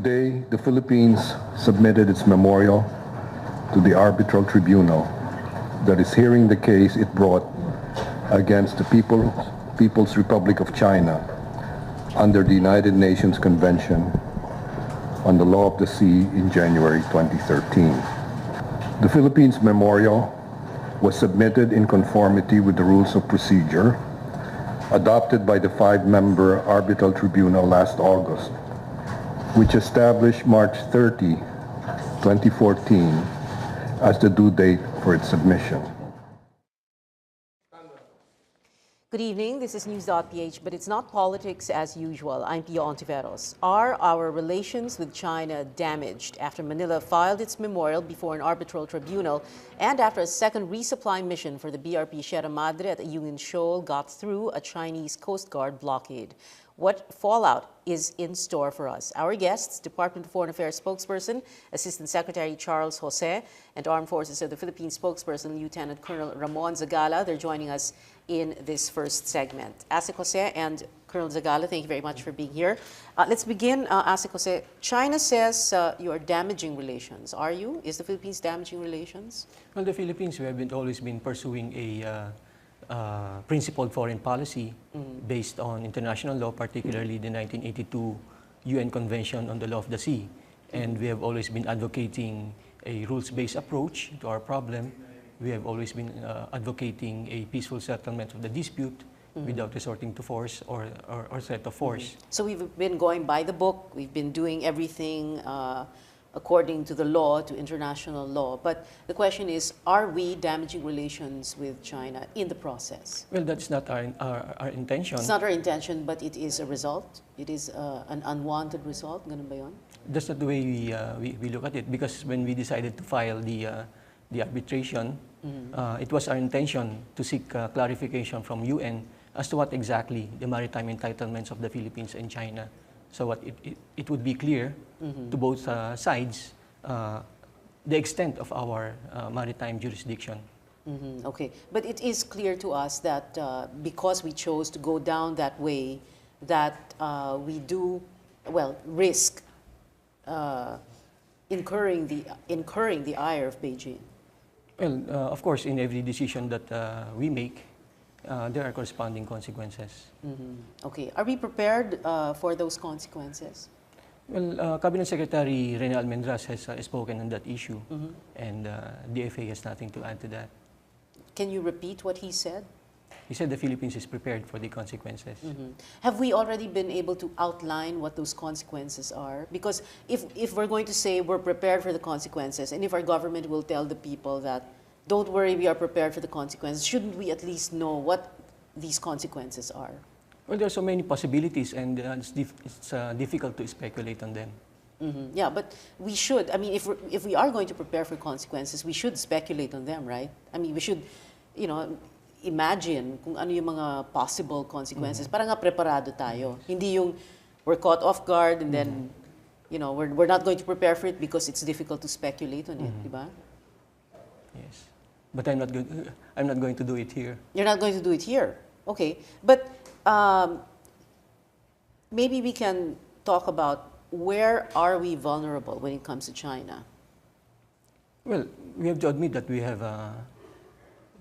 Today, the Philippines submitted its memorial to the arbitral tribunal that is hearing the case it brought against the People's Republic of China under the United Nations Convention on the Law of the Sea in January 2013. The Philippines memorial was submitted in conformity with the rules of procedure adopted by the 5-member arbitral tribunal last August, which established March 30, 2014 as the due date for its submission. Good evening, this is News.Ph, but it's not politics as usual. I'm Pia Ontiveros. Are our relations with China damaged after Manila filed its memorial before an arbitral tribunal and after a second resupply mission for the BRP Sierra Madre at Ayungin Shoal got through a Chinese Coast Guard blockade? What fallout is in store for us? Our guests, Department of Foreign Affairs spokesperson, Assistant Secretary Charles Jose, and Armed Forces of the Philippines spokesperson, Lieutenant Colonel Ramon Zagala. They're joining us in this first segment. Asik Jose and Colonel Zagala, thank you very much for being here. Let's begin, Asik Jose. China says you are damaging relations. Are you? Is the Philippines damaging relations? Well, the Philippines, we have always been pursuing a principled foreign policy based on international law, particularly the 1982 UN Convention on the Law of the Sea. And we have always been advocating a rules-based approach to our problem. We have always been advocating a peaceful settlement of the dispute without resorting to force or threat of force. So we've been going by the book. We've been doing everything according to the law, to international law. But the question is, are we damaging relations with China in the process? Well, that's not our intention. It's not our intention, but it is a result. It is an unwanted result. Ganun ba yun? That's not the way we look at it, because when we decided to file the arbitration, it was our intention to seek clarification from UN as to what exactly the maritime entitlements of the Philippines and China. So what it would be clear to both sides the extent of our maritime jurisdiction. Okay, but it is clear to us that because we chose to go down that way, that we do, well, risk incurring the ire of Beijing. Well, of course, in every decision that we make, there are corresponding consequences. Okay. Are we prepared for those consequences? Well, Cabinet Secretary Rene Almendras has spoken on that issue, and the DFA has nothing to add to that. Can you repeat what he said? He said the Philippines is prepared for the consequences. Have we already been able to outline what those consequences are? Because if we're going to say we're prepared for the consequences, and if our government will tell the people that don't worry, we are prepared for the consequences, shouldn't we at least know what these consequences are? Well, there are so many possibilities, and it's difficult to speculate on them. Yeah, but we should. I mean, if we are going to prepare for consequences, we should speculate on them, right? I mean, we should, you know, imagine kung ano yung mga possible consequences. Para nga preparado tayo. Hindi yung we're caught off guard and then, you know, we're not going to prepare for it because it's difficult to speculate on it, di ba? Yes, but I'm not going to do it here. You're not going to do it here, okay? But maybe we can talk about where are we vulnerable when it comes to China? Well, we have to admit that we have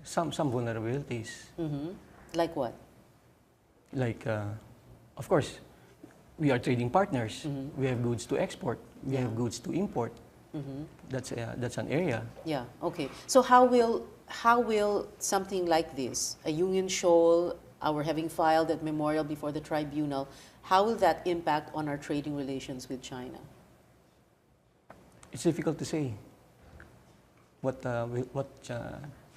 some vulnerabilities. Like what? Like, of course, we are trading partners. We have goods to export. We have goods to import. That's an area. Yeah. Okay. So how will something like this, a Union Shoal, our having filed that memorial before the tribunal, how will that impact on our trading relations with China? It's difficult to say what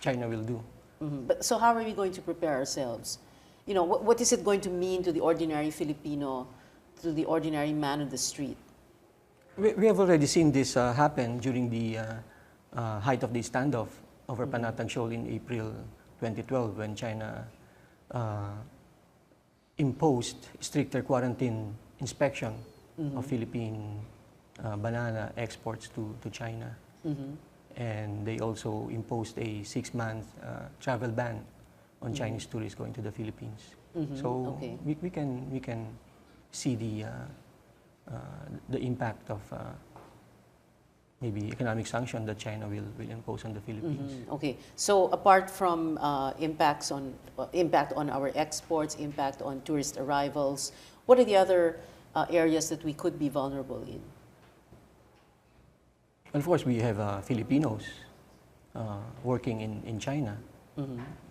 China will do. But so how are we going to prepare ourselves? You know, what is it going to mean to the ordinary Filipino, to the ordinary man on the street? We have already seen this happen during the height of the standoff over Panatag Shoal in April 2012, when China imposed stricter quarantine inspection of Philippine banana exports to China. And they also imposed a 6-month travel ban on Chinese tourists going to the Philippines. So we can see the impact of maybe economic sanction that China will impose on the Philippines. Okay, so apart from impact on our exports, impact on tourist arrivals, what are the other areas that we could be vulnerable in? Of course, we have Filipinos working in China.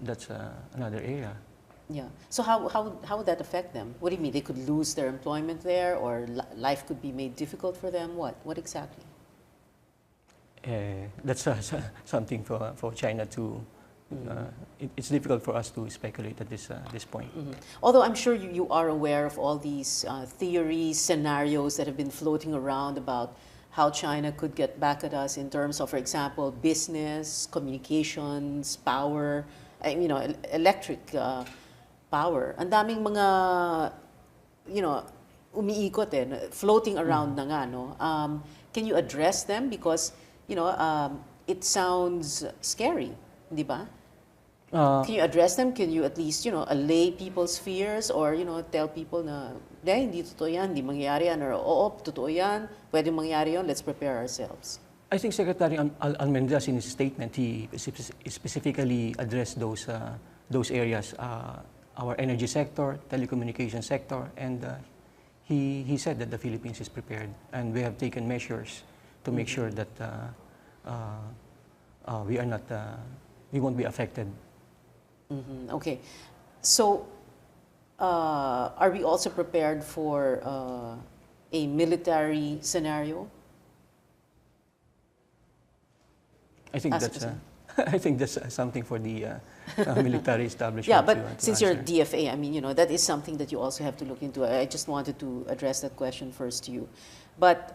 That's another area. Yeah. So how would that affect them? What do you mean? They could lose their employment there, or life could be made difficult for them? What exactly? That's something for China to. It's difficult for us to speculate at this point. Although I'm sure you are aware of all these theories, scenarios that have been floating around about how China could get back at us in terms of, for example, business, communications, power, electric power. Ang daming mga, umiikot floating around na nga, no? Can you address them? Because, it sounds scary, di ba? Can you address them? Can you at least, allay people's fears, or, tell people na, hindi totoo yan, hindi mangyayari yan, or oo, totoo yan, pwede mangyayari yun, let's prepare ourselves. I think Secretary Almendras in his statement, he specifically addressed those areas, our energy sector, telecommunication sector, and he said that the Philippines is prepared, and we have taken measures to make sure that we won't be affected. Okay, so are we also prepared for a military scenario? I think that's something for the military establishment. Yeah, but to since you're answer. DFA, I mean, that is something that you also have to look into. I just wanted to address that question first to you. But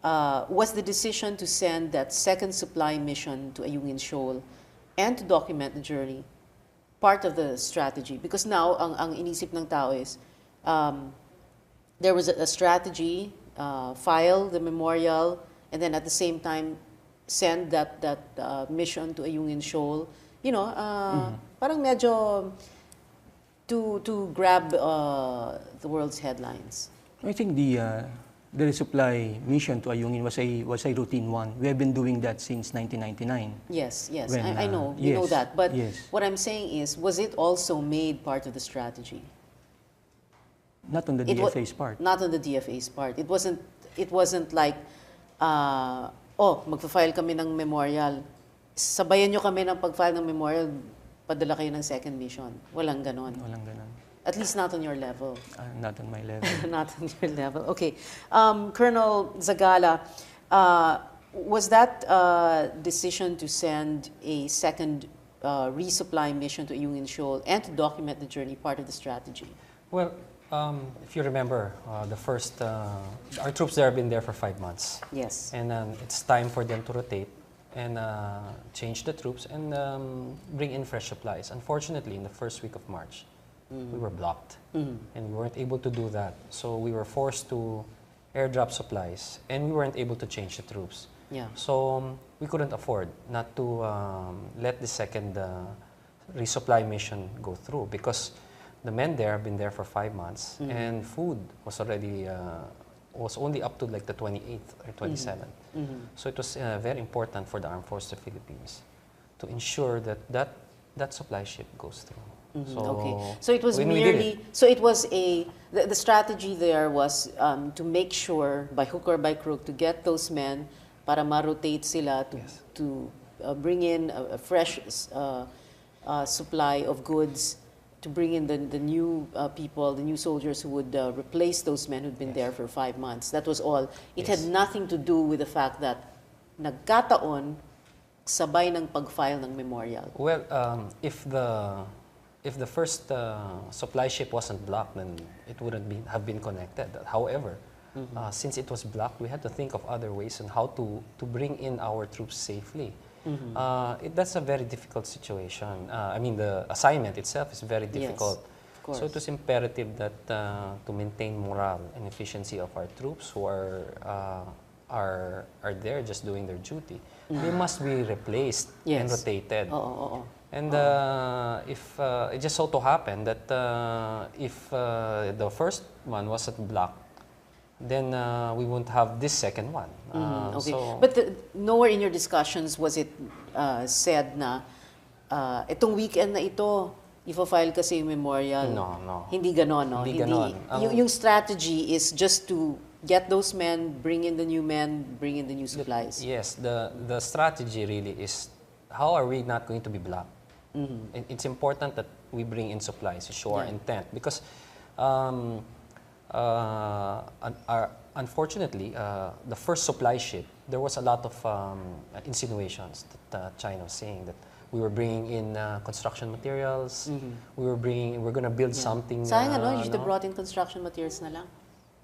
was the decision to send that second supply mission to Ayungin Shoal and to document the journey part of the strategy? Because now, ang inisip ng tao is, there was a strategy, file the memorial, and then at the same time, send that mission to Ayungin Shoal. Parang medyo to grab the world's headlines. I think the resupply mission to Ayungin was a routine one. We have been doing that since 1999. Yes, When, I know, you know that. But what I'm saying is, was it also made part of the strategy? Not on the DFA's part. Not on the DFA's part. It wasn't like, magpa-file kami ng memorial. Sabayan nyo kami ng pag-file ng memorial, padala kayo ng second mission. Walang ganon. Walang ganon. At least not on your level. Not on my level. Not on your level. Okay. Colonel Zagala, was that decision to send a second resupply mission to Ayungin Shoal and to document the journey part of the strategy? Well, if you remember, our troops there have been there for 5 months. Yes. And it's time for them to rotate and change the troops and bring in fresh supplies. Unfortunately, in the first week of March, we were blocked and we weren't able to do that. So we were forced to airdrop supplies and we weren't able to change the troops. Yeah. So we couldn't afford not to let the second resupply mission go through, because the men there have been there for 5 months and food was already was only up to like the 28th or 27th. So it was very important for the Armed Forces of the Philippines to ensure that supply ship goes through. Okay. So it was the strategy there was to make sure by hook or by crook to get those men para ma-rotate sila to bring in a fresh supply of goods, to bring in the new people, the new soldiers who would replace those men who'd been there for 5 months. That was all. It had nothing to do with the fact that nagkataon sabay ng pag-file ng memorial. Well, if the first supply ship wasn't blocked, then it wouldn't have been connected. However, since it was blocked, we had to think of other ways on how to bring in our troops safely. That's a very difficult situation. I mean, the assignment itself is very difficult. Yes, of course. So it was imperative that to maintain morale and efficiency of our troops who are there just doing their duty, they must be replaced and rotated. And if it just so to happen that if the first one wasn't blocked, then we won't have this second one. Okay. So, But nowhere in your discussions was it said na itong weekend na ito, ifo-file kasi yung memorial. No. Hindi ganon, no? Hindi ganon. Yung strategy is just to get those men, bring in the new men, bring in the new supplies. yes, the strategy really is how are we not going to be blocked? It's important that we bring in supplies to show our intent because unfortunately, the first supply ship, there was a lot of insinuations that China was saying that we were bringing in construction materials, we're going to build something. Sayang you should have brought in construction materials na lang.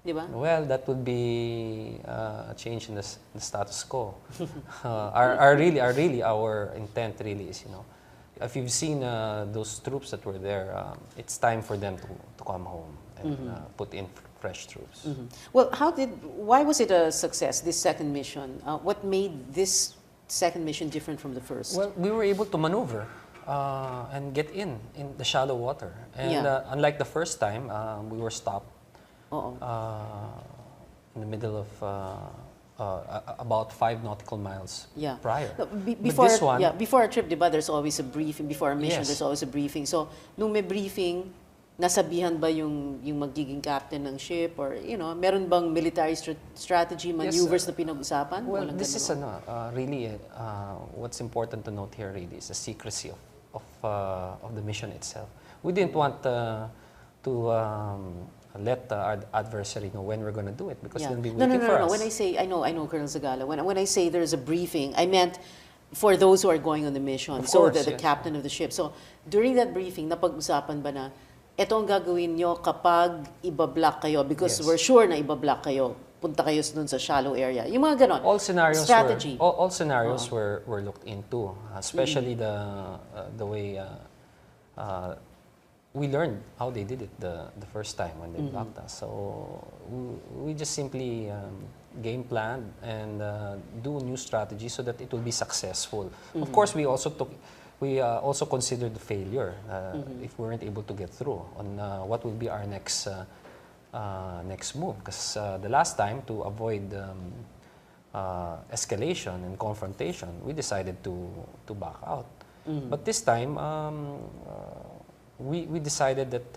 Di ba? Well, that would be a change in the status quo. Our intent really is, if you've seen those troops that were there, it's time for them to come home and put in fresh troops. Well, why was it a success, this second mission? What made this second mission different from the first? Well, we were able to maneuver and get in the shallow water. And unlike the first time, we were stopped in the middle of about 5 nautical miles prior. Before a trip, diba, there's always a briefing. Before a mission, Yes. there's always a briefing. So, nung may briefing, nasabihan ba yung magiging captain ng ship? Or, meron bang military strategy, maneuvers na pinag-usapan? Well, Walang this is ganon? really what's important to note here really is the secrecy of the mission itself. We didn't want to let our adversary know when we're going to do it because they'll be waiting for us. No. When I say, I know, Colonel Zagala, when I say there's a briefing, I meant for those who are going on the mission. Of so course, the captain of the ship. So during that briefing, napag-usapan ba na, ito ang gagawin nyo kapag ibablock kayo because we're sure na ibablock kayo. Punta kayo dun sa shallow area. Yung mga ganon. All scenarios strategy. All scenarios were looked into, especially the way we learned how they did it the first time when they blocked us. So we just simply game plan and do new strategy so that it will be successful. Of course, we also considered the failure if we weren't able to get through on what will be our next move. Because the last time, to avoid escalation and confrontation, we decided to back out. But this time, we decided that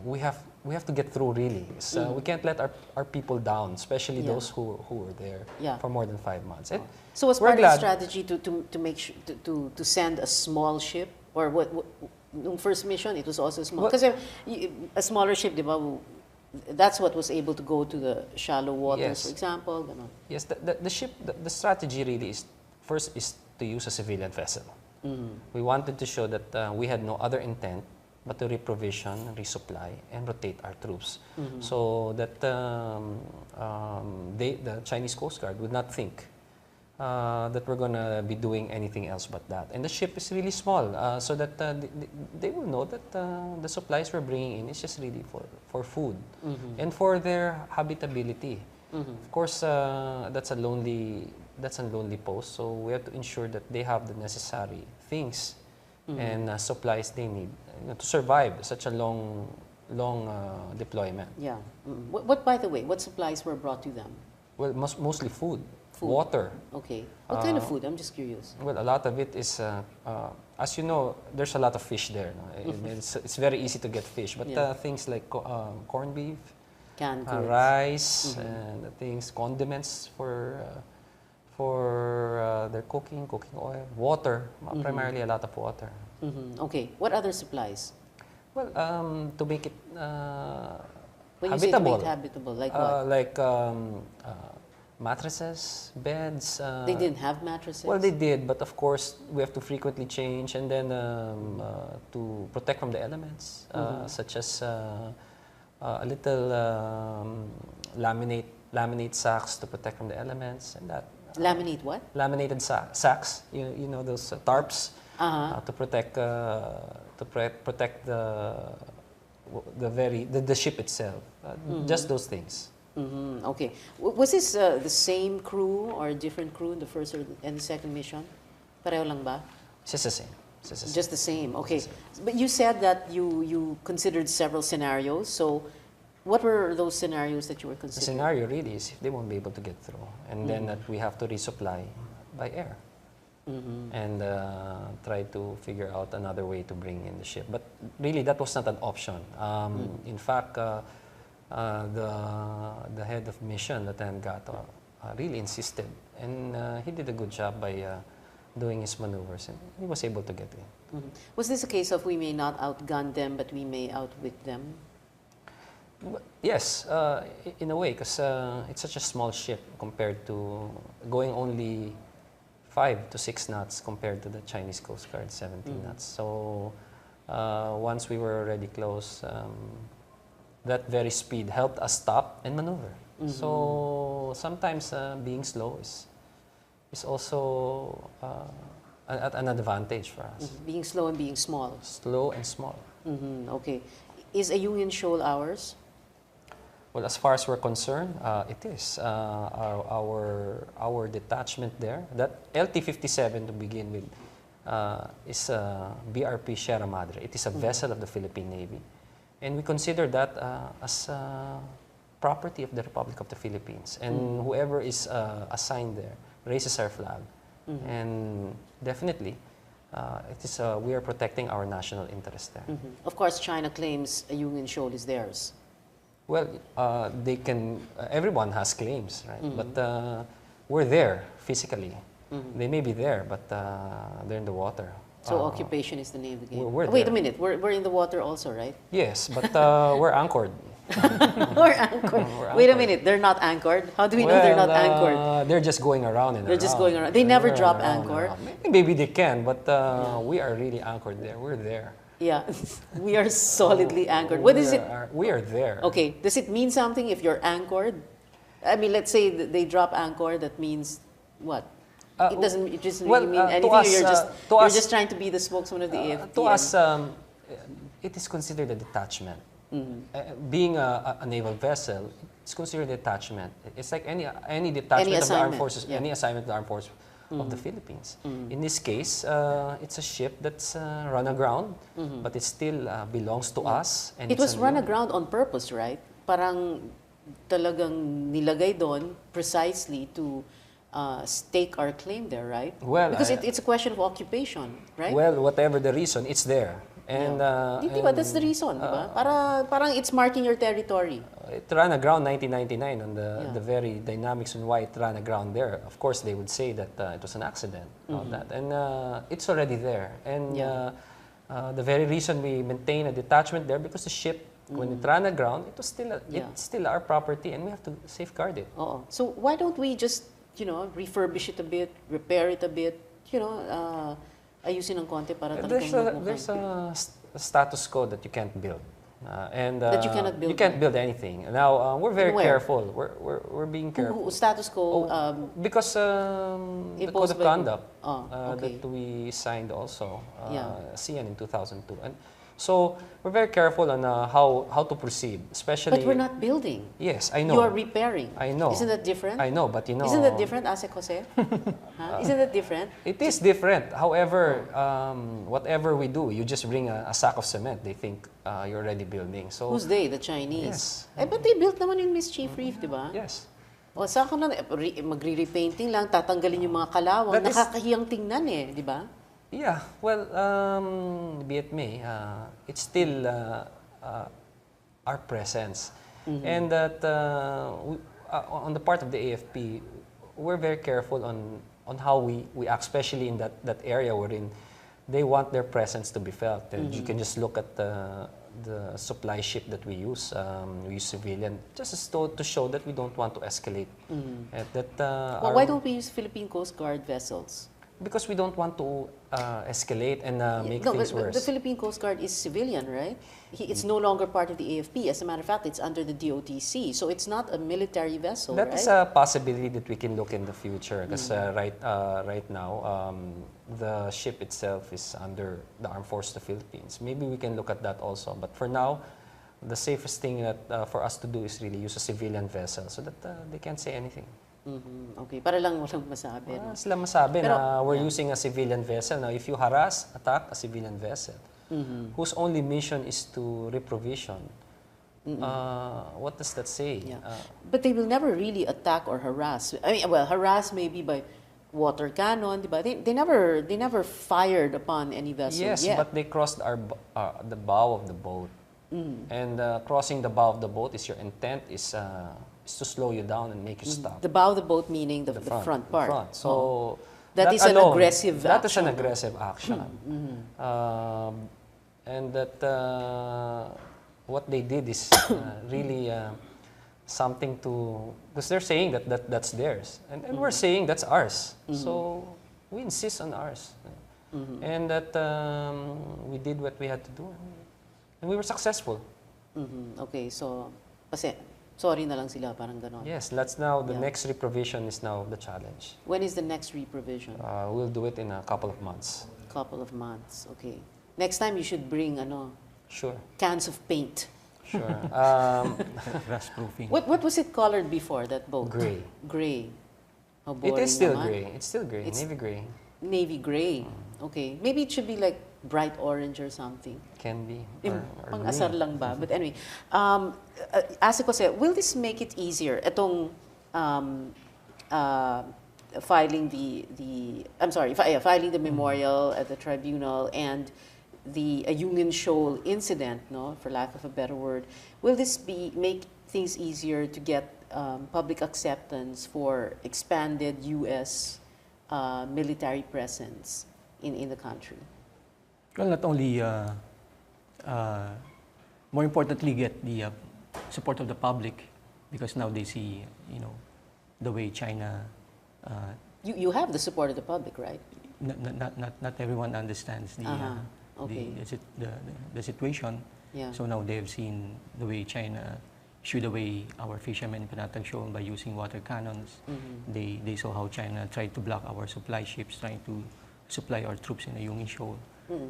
we have to get through really. So we can't let our people down, especially those who were there for more than 5 months. So was part of the strategy to make sure to send a small ship, or what nung first mission it was also small because a smaller ship, di ba? That's what was able to go to the shallow waters, for example. Ganon. Yes, the ship. The strategy really is first is to use a civilian vessel. We wanted to show that we had no other intent but to reprovision, resupply, and rotate our troops, so that the Chinese Coast Guard would not think that we're going to be doing anything else but that. And the ship is really small, so that they will know that the supplies we're bringing in is just really for food and for their habitability. Of course, that's a lonely post, so we have to ensure that they have the necessary things and supplies they need to survive such a long deployment. Yeah. By the way, what supplies were brought to them? Well, mostly food, water. Okay. What kind of food? I'm just curious. Well, a lot of it is, as you know, there's a lot of fish there. No? It's very easy to get fish, but things like corned beef, Canned goods, rice, and things, condiments for their cooking oil, water, primarily a lot of water. Okay. What other supplies? Well, to make it When you say to habitable. make it habitable, like what? Like mattresses, beds. They didn't have mattresses? Well, they did, but of course we have to frequently change, and then to protect from the elements, such as a little laminate sacks to protect from the elements, and that. Laminate what? Laminated sacks, you know those tarps, to protect the ship itself. Just those things. Okay. Was this the same crew or a different crew in the first and the second mission? Pareho lang ba? It's just the same. Just the same. Okay. But you said that you considered several scenarios. So What were those scenarios that you were The considering? scenario really is if they won't be able to get through, and then that we have to resupply by air. And try to figure out another way to bring in the ship. But really, that was not an option. In fact, the head of mission, Lieutenant Gato, really insisted, and he did a good job by doing his maneuvers, and he was able to get in. Was this a case of we may not outgun them, but we may outwit them? Yes, in a way, because it's such a small ship compared to going only 5 to 6 knots compared to the Chinese Coast Guard 17 knots. So once we were already close, that very speed helped us stop and maneuver. So sometimes being slow is also an advantage for us. Being slow and being small. Slow and small. Okay. Is a Union Shoal ours? Well, as far as we're concerned, it is. Our detachment there, that LT-57 to begin with, is BRP Sierra Madre. It is a vessel of the Philippine Navy. And we consider that as property of the Republic of the Philippines. And whoever is assigned there raises our flag. And definitely, we are protecting our national interest there. Of course, China claims a Union Shoal is theirs. Well, they can. Everyone has claims, right? But we're there physically. They may be there, but they're in the water. So occupation is the name of the game. we're Wait there. a minute, we're in the water also, right? Yes, but we're anchored. We're anchored. Wait a minute, they're not anchored? How do we know they're not anchored? They're just going around and They're just going around. They never They're drop around and anchor. around. Maybe they can, but we are really anchored there. We're there. Yeah, we are solidly anchored. What is it? We are there. Okay, does it mean something if you're anchored? I mean, let's say that they drop anchor, that means what? It doesn't. It doesn't really mean anything. us, You're just trying to be the spokesman of the AFP. To us, it is considered a detachment. Being a naval vessel, it's considered a detachment. It's like any detachment of the armed forces, any assignment of the armed forces of the Philippines. In this case, it's a ship that's run aground, but it still belongs to us. And It was run aground on purpose, right? Parang talagang nilagay doon precisely to stake our claim there, right? Well, because it's a question of occupation, right? Well, whatever the reason, it's there. And, Diba? That's the reason, diba? Parang it's marking your territory. It ran aground 1999 on the very dynamics on why it ran aground there. Of course, they would say that it was an accident, all that. And it's already there. And the very reason we maintain a detachment there, because the ship, when it ran aground, it's still our property, and we have to safeguard it. So why don't we just, refurbish it a bit, repair it a bit, ayusin ng konti para talagang There's a status quo that you can't build. That you cannot build. You can't build anything. Now, we're very careful. We're being careful. Status quo. Because the code of conduct okay. that we signed also, CN in 2002. And so we're very careful on how to proceed, especially. But we're not building. Yes, I know. You are repairing. I know. Isn't that different? I know, but Isn't that different, Asek Jose? Isn't that different? It is different. However, whatever we do, you just bring a sack of cement. They think you're already building. So who's they? The Chinese. Yes. But they built naman yung Mischief Reef, di ba? Yes. O saan ka lang, magre-repainting lang, tatanggalin yung mga kalawang. Nakakahiyang tingnan di ba? Yeah, well, be it may, it's still our presence. And that on the part of the AFP, we're very careful on how we act, especially in that area wherein they want their presence to be felt. And you can just look at the supply ship that we use civilian, just to show that we don't want to escalate. Why don't we use Philippine Coast Guard vessels? Because we don't want to escalate and make things but worse. The Philippine Coast Guard is civilian, right? It's no longer part of the AFP. As a matter of fact, it's under the DOTC. So it's not a military vessel, That right? is a possibility that we can look in the future. Because right now, the ship itself is under the Armed Forces of the Philippines. Maybe we can look at that also. But for now, the safest thing that for us to do is really use a civilian vessel so that they can't say anything. Okay, para lang walang masabi. No? Sila masabi na we're using a civilian vessel. Now, if you attack a civilian vessel, whose only mission is to reprovision, what does that say? Yeah. But they will never really attack or harass. I mean, well, harass maybe by water cannon, diba? They never fired upon any vessel Yes, yet. but they crossed the bow of the boat. And crossing the bow of the boat is your intent is to slow you down and make you stop. The bow of the boat meaning the front part. The front. So That is an aggressive That is action. an aggressive action. And that what they did is really something to, because they're saying that's theirs, and we're saying that's ours. So we insist on ours, and that we did what we had to do, and we were successful. Okay, so kasi sorry na lang sila, parang ganon. Yes, that's now the next reprovision is now the challenge. When is the next reprovision? We'll do it in a couple of months. Couple of months, okay. Next time you should bring Sure. cans of paint. Sure. Rust proofing. What was it colored before, that boat? Gray. Gray. How It boring is still naman. gray. It's still gray. It's- Navy gray. Navy gray. Okay. Maybe it should be like bright orange or something. Can be. Pang-asar green. lang ba? But anyway, ask ko kasi, will this make it easier? Itong filing filing the memorial at the tribunal and the Union Shoal incident, no, for lack of a better word, will this make things easier to get public acceptance for expanded U.S. Military presence in the country? Well, not only, more importantly, get the support of the public, because now they see, the way China. You have the support of the public, right? Not everyone understands Okay. the situation. Yeah. So now they have seen the way China shooed away our fishermen in Panatag Shoal by using water cannons. They saw how China tried to block our supply ships trying to supply our troops in the Union Shoal.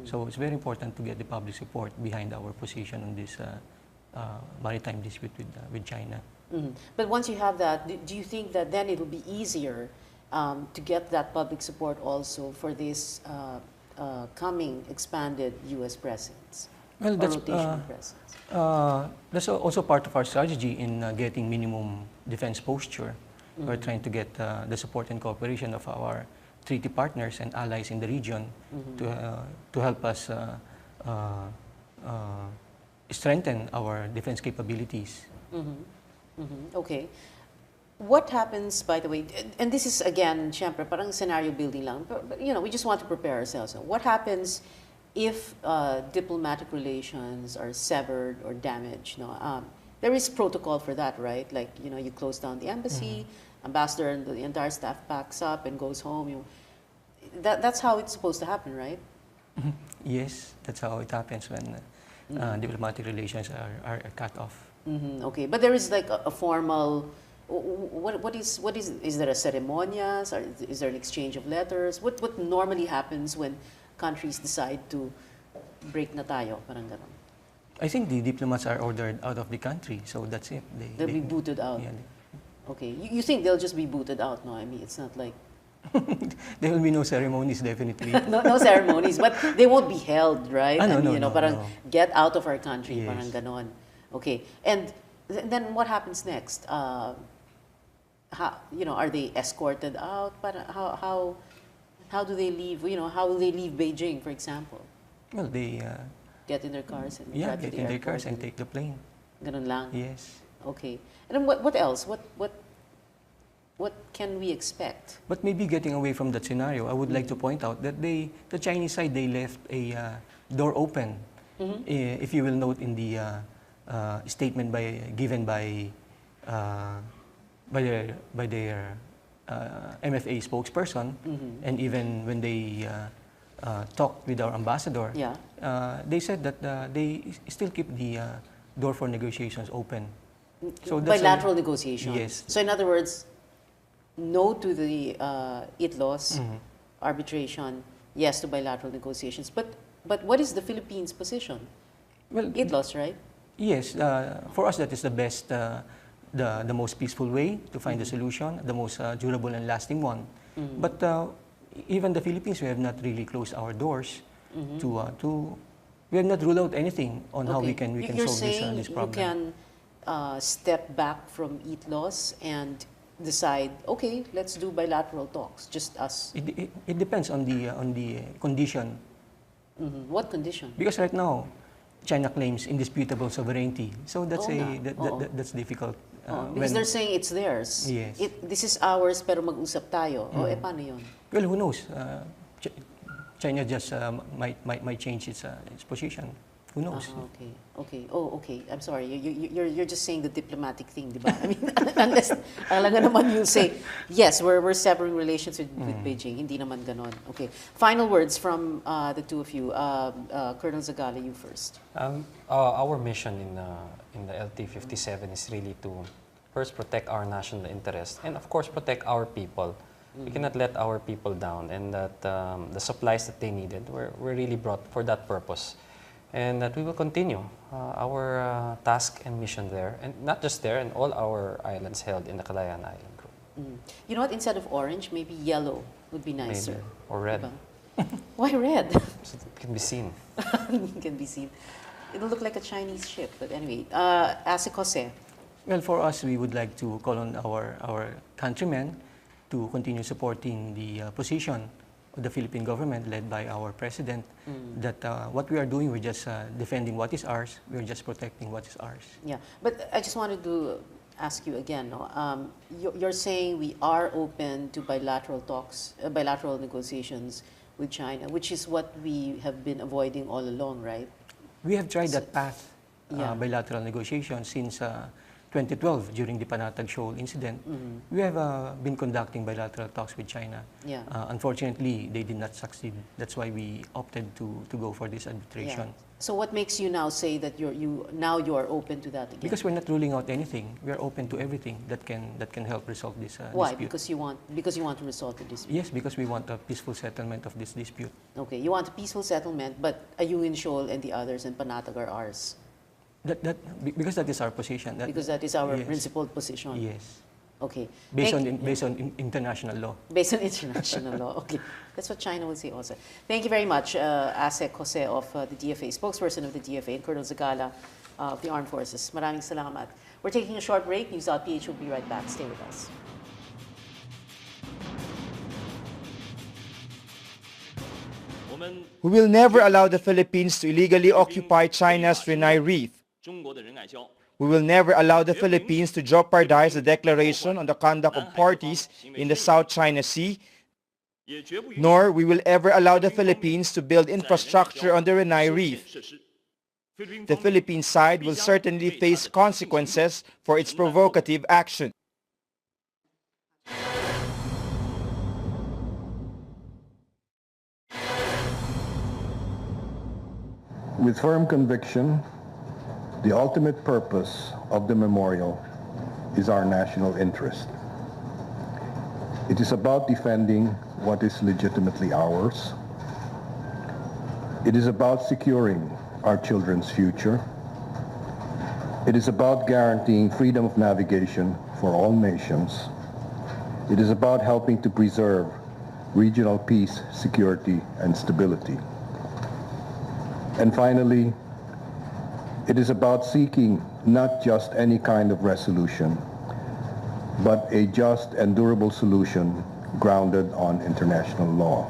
So it's very important to get the public support behind our position on this maritime dispute with China. But once you have that, do you think that then it will be easier to get that public support also for this coming expanded U.S. presence? Well, or that's rotational presence? that's also part of our strategy in getting minimum defense posture. We're trying to get the support and cooperation of our treaty partners and allies in the region to help us strengthen our defense capabilities. Okay. What happens, by the way, and this is again, syempre, parang scenario building lang, but we just want to prepare ourselves. What happens if diplomatic relations are severed or damaged? No, there is protocol for that, right? Like, you close down the embassy, ambassador and the entire staff packs up and goes home. That's how it's supposed to happen, right? Yes, that's how it happens when diplomatic relations are cut off. Okay, but there is like a formal. What is there a ceremonias? Or is there an exchange of letters? What normally happens when countries decide to break na tayo, parang ganon? I think the diplomats are ordered out of the country, so that's it. They'll be booted out. Yeah, Okay, you think they'll just be booted out? No, I mean it's not like there will be no ceremonies, definitely. no ceremonies, but they won't be held, right? No, I mean, no, parang no. get out of our country, Yes. parang ganon. Okay, and then what happens next? Are they escorted out? How do they leave? How will they leave Beijing, for example? Well, they Get in their cars and drive to get the in their airport cars and take the plane. Ganon lang. Yes. Okay. And then what else? What can we expect? But maybe getting away from that scenario, I would like to point out that the Chinese side, they left a door open. If you will note in the statement given by their MFA spokesperson, and even when they talked with our ambassador, they said that they still keep the door for negotiations open. So that's Bilateral negotiations. Yes. So in other words, no to the ITLOS arbitration, yes to bilateral negotiations. But what is the Philippines' position? Well, ITLOS, right? yes, for us that is the best, the most peaceful way to find a solution, the most durable and lasting one. But even the Philippines, we have not really closed our doors to we have not ruled out anything on how we can You're solve saying this problem. step back from EAT-Laws and decide, okay, let's do bilateral talks, just us? It depends on the condition. What condition? Because right now, China claims indisputable sovereignty. So that's that's difficult. Because they're saying it's theirs. Yes. This is ours, pero mag-usap tayo. Paano yun? Well, who knows? China just might change its position. Who knows? Okay. Okay. I'm sorry. You're just saying the diplomatic thing, di ba? I mean, unless alam naman you say, yes, we're severing relations with Beijing. Hindi naman ganon. Okay. Final words from the two of you. Colonel Zagala, you first. Our mission in the LT-57 is really to first protect our national interest and of course protect our people. We cannot let our people down, and that the supplies that they needed were really brought for that purpose. And that we will continue our task and mission there, and not just there, in all our islands held in the Calayan Island Group. You know what? Instead of orange, maybe yellow would be nicer. Maybe. Or red. Diba? Why red? So it can be seen. Can be seen. It'll look like a Chinese ship, but anyway. Ask Jose. Well, for us, we would like to call on our countrymen to continue supporting the position of the Philippine government led by our president, that what we are doing, we're just defending what is ours, we're just protecting what is ours. Yeah, but I just wanted to ask you again, you're saying we are open to bilateral talks, bilateral negotiations with China, which is what we have been avoiding all along, right? We have tried that path, bilateral negotiations, since 2012, during the Panatag Shoal incident. We have been conducting bilateral talks with China. Yeah. Unfortunately, they did not succeed. That's why we opted to go for this arbitration. Yeah. So what makes you now say that you are open to that again? Because we're not ruling out anything. We are open to everything that can help resolve this Why? dispute. Because you want to resolve the dispute. Yes, because we want a peaceful settlement of this dispute. Okay, you want a peaceful settlement, but Ayungin Shoal and the others and Panatag are ours. Because that is our position. Because that is our principled position. Yes. Okay. Based on international law. Based on international law. Okay. That's what China would say also. Thank you very much, Asek Jose of the DFA, spokesperson of the DFA, and Colonel Zagala of the Armed Forces. Maraming salamat. We're taking a short break. News.Ph will be right back. Stay with us. We will never allow the Philippines to illegally occupy China's Renai Reef. We will never allow the Philippines to jeopardize the declaration on the conduct of parties in the South China Sea, nor we will ever allow the Philippines to build infrastructure on the Renai Reef. The Philippine side will certainly face consequences for its provocative action. With firm conviction, the ultimate purpose of the memorial is our national interest. It is about defending what is legitimately ours. It is about securing our children's future. It is about guaranteeing freedom of navigation for all nations. It is about helping to preserve regional peace, security, and stability. And finally, it is about seeking not just any kind of resolution, but a just and durable solution grounded on international law.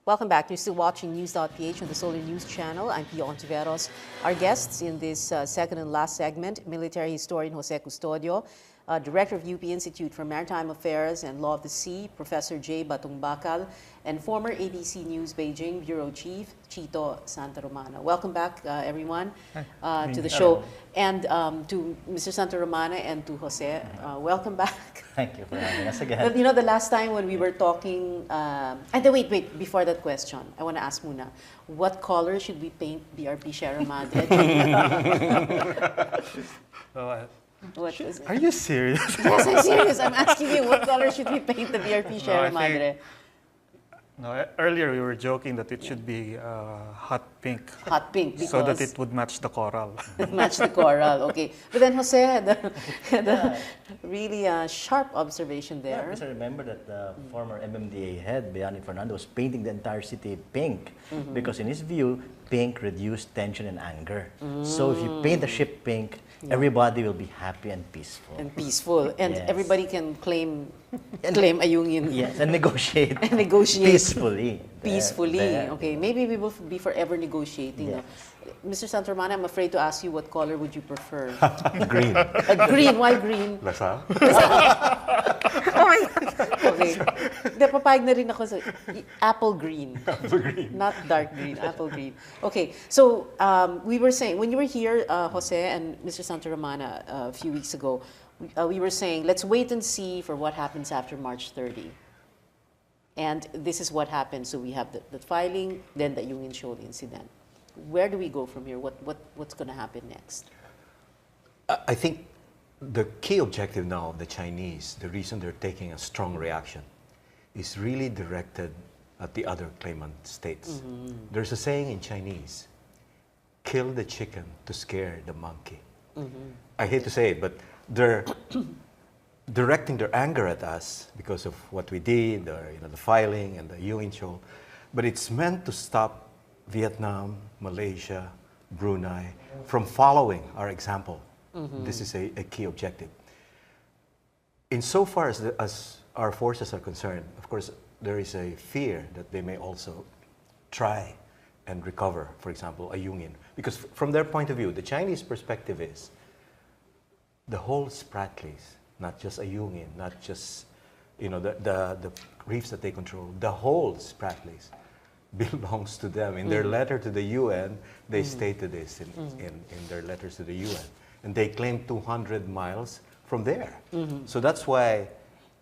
Welcome back. You're still watching News.Ph on the Solar News channel. I'm Pia Ontiveros. Our guests in this second and last segment, military historian Jose Custodio, Director of UP Institute for Maritime Affairs and Law of the Sea, Professor J. Batong Bakal, and former ABC News Beijing Bureau Chief, Chito Santa Romana. Welcome back, everyone, to the show. And to Mr. Santa Romana and to Jose, welcome back. Thank you for having us again. You know, the last time when we were talking, and wait, before that question, I want to ask Muna, what color should we paint BRP Sierra Madre? Are you serious? Yes, I'm serious. I'm asking you, what color should we paint the BRP Sierra Madre? No, earlier we were joking that it should be hot pink. Hot pink, because so that it would match the coral. Match the coral, okay. But then Jose had a really sharp observation there. Yeah, because I remember that the former MMDA head, Bayani Fernando, was painting the entire city pink because in his view, pink reduce tension and anger. So if you paint the ship pink, everybody will be happy and peaceful. And peaceful. And Yes. everybody can claim Ayungin. Yes, and negotiate. And negotiate. Peacefully. Peacefully. There. Okay, maybe we will be forever negotiating. No? Mr. Santormana, I'm afraid to ask you what color would you prefer? Green. Green. Why green? Lasal? Okay. Hindi, papayag na rin ako sa apple green. Apple green. Not dark green, apple green. Okay, so we were saying, when you were here, Jose and Mr. Santormana, a few weeks ago, we were saying, let's wait and see for what happens after March 30. And this is what happened. So we have the filing, then the Ayungin Shoal incident. Where do we go from here? What's going to happen next? I think the key objective now of the Chinese, the reason they're taking a strong reaction, is really directed at the other claimant states. There's a saying in Chinese, kill the chicken to scare the monkey. I hate to say it, but they're directing their anger at us because of what we did, or, the filing and the Ayungin Shoal, but it's meant to stop Vietnam, Malaysia, Brunei from following our example. This is a key objective. Insofar as our forces are concerned, of course, there is a fear that they may also try and recover, for example, Ayungin. Because from their point of view, the Chinese perspective is the whole Spratlys, not just Ayungin, not just the reefs that they control, the whole Spratlys belongs to them. In their letter to the UN, they stated this in their letters to the UN. And they claim 200 miles from there. So that's why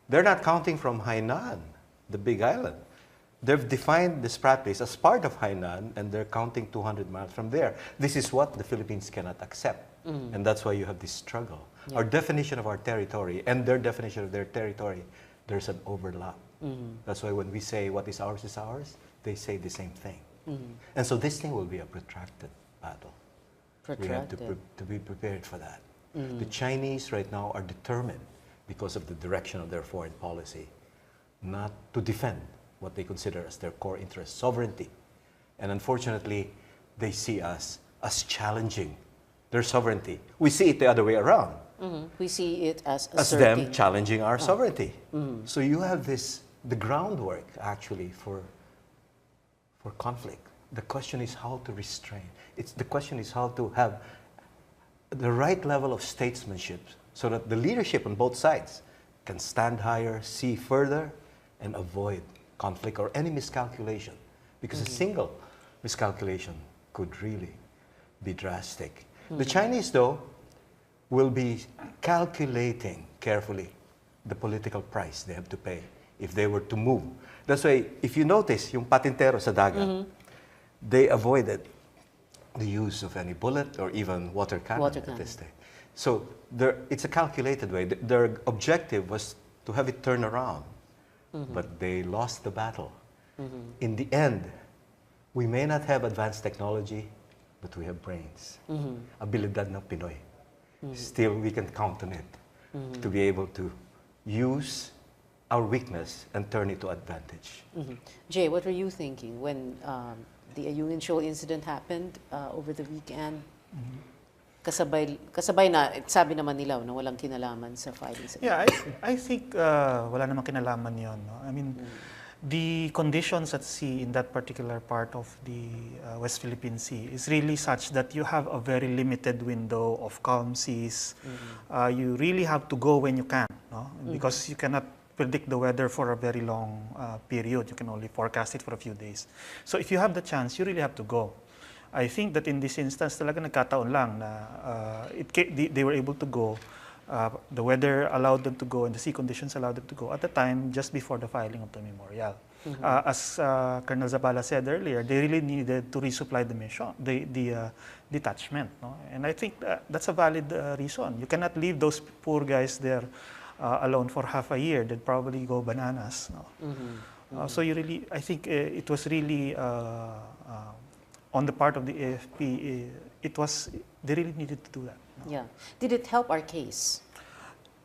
they're not counting from Hainan, the big island. They've defined the Spratlys as part of Hainan, and they're counting 200 miles from there. This is what the Philippines cannot accept. And that's why you have this struggle. Our definition of our territory and their definition of their territory, there's an overlap. That's why when we say what is ours, they say the same thing. And so this thing will be a protracted battle. We have to be prepared for that. The Chinese right now are determined, because of the direction of their foreign policy, not to defend what they consider as their core interest, sovereignty. And unfortunately, they see us as challenging their sovereignty. We see it the other way around. We see it as them challenging our sovereignty. So you have the groundwork actually for conflict. The question is how to restrain. The question is how to have the right level of statesmanship so that the leadership on both sides can stand higher, see further, and avoid conflict or any miscalculation. Because a single miscalculation could really be drastic. The Chinese, though, will be calculating carefully the political price they have to pay if they were to move. That's why, if you notice, yung patintero sa dagat, they avoided the use of any bullet or even water cannon at this stage. So it's a calculated way. Their objective was to have it turn around, but they lost the battle. In the end, we may not have advanced technology, but we have brains. Abilidad ng Pinoy. Still, we can count on it to be able to use our weakness and turn it to advantage. Jay, what were you thinking when the Ayungin Shoal incident happened over the weekend? Kasabay na, sabi naman nila na walang kinalaman sa filing. Yeah, I think wala namang kinalaman yun. No? I mean, the conditions at sea in that particular part of the West Philippine Sea is really such that you have a very limited window of calm seas. You really have to go when you can, no? Because you cannot predict the weather for a very long period. You can only forecast it for a few days. So if you have the chance, you really have to go. I think that in this instance, talaga nagkataon lang na they were able to go. The weather allowed them to go and the sea conditions allowed them to go at the time just before the filing of the memorial. As Colonel Zabala said earlier, they really needed to resupply the mission, the detachment. No? And I think that's a valid reason. You cannot leave those poor guys there alone for half a year. They'd probably go bananas. No? So I think it was really on the part of the AFP, they really needed to do that. No? Yeah. Did it help our case?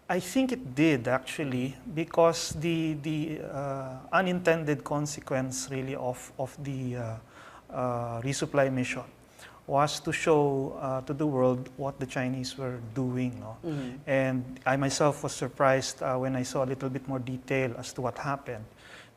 I think it did actually, because the unintended consequence really of the resupply mission was to show to the world what the Chinese were doing. No? And I myself was surprised when I saw a little bit more detail as to what happened,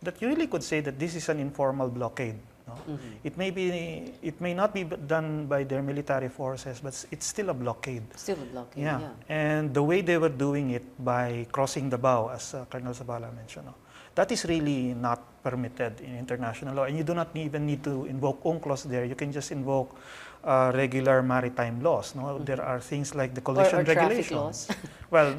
that you really could say that this is an informal blockade. No? It may not be done by their military forces, but it's still a blockade. Still a blockade, Yeah. yeah. And the way they were doing it by crossing the bow, as Colonel Zabala mentioned, no? That is really not permitted in international law. And you do not even need to invoke UNCLOS there. You can just invoke regular maritime laws. No? There are things like the collision Or traffic regulations. laws. Well,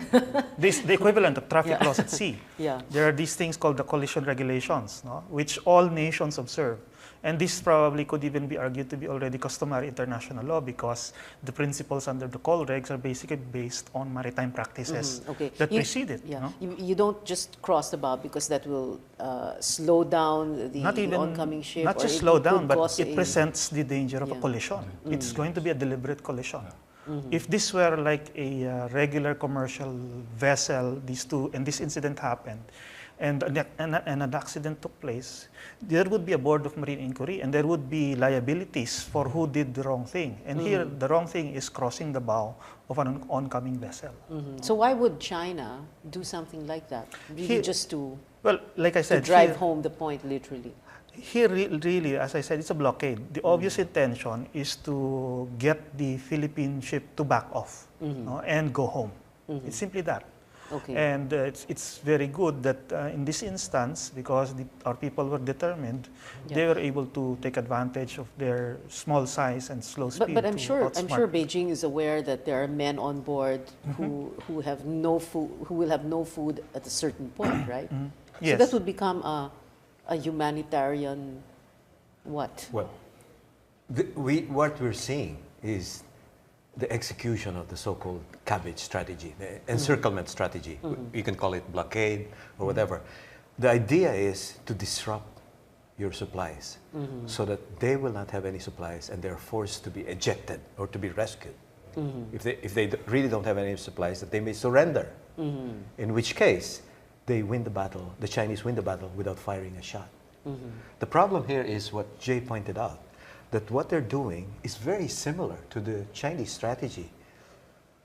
the equivalent of traffic laws at sea. Yeah. There are these things called the collision regulations, no? Which all nations observe. And this probably could even be argued to be already customary international law, because the principles under the call regs are basically based on maritime practices Okay. that precede it. Yeah. No? You don't just cross the bow because that will slow down the oncoming ship. Not or just it slow could down, but cause it presents the danger of a Yeah. collision. It's going to be a deliberate collision. If this were like a regular commercial vessel, this incident happened, and an accident took place, there would be a board of marine inquiry, and there would be liabilities for who did the wrong thing. And here, the wrong thing is crossing the bow of an oncoming vessel. So why would China do something like that? Really just to Well, like I said, drive here- home the point, literally. Here, really, as I said, it's a blockade. The obvious intention is to get the Philippine ship to back off, no, and go home. It's simply that. Okay. And it's very good that in this instance, because our people were determined, they were able to take advantage of their small size and slow speed. But I'm to sure outsmart. Beijing is aware that there are men on board who have no food, who will have no food at a certain point, right? So Yes. that would become a humanitarian what? Well, what we're seeing is the execution of the so-called cabbage strategy, the encirclement strategy. You can call it blockade or whatever. The idea is to disrupt your supplies so that they will not have any supplies and they're forced to be ejected or to be rescued. If they really don't have any supplies, that they may surrender. In which case, they win the battle, the Chinese win the battle without firing a shot. The problem here is what Jay pointed out, that what they're doing is very similar to the Chinese strategy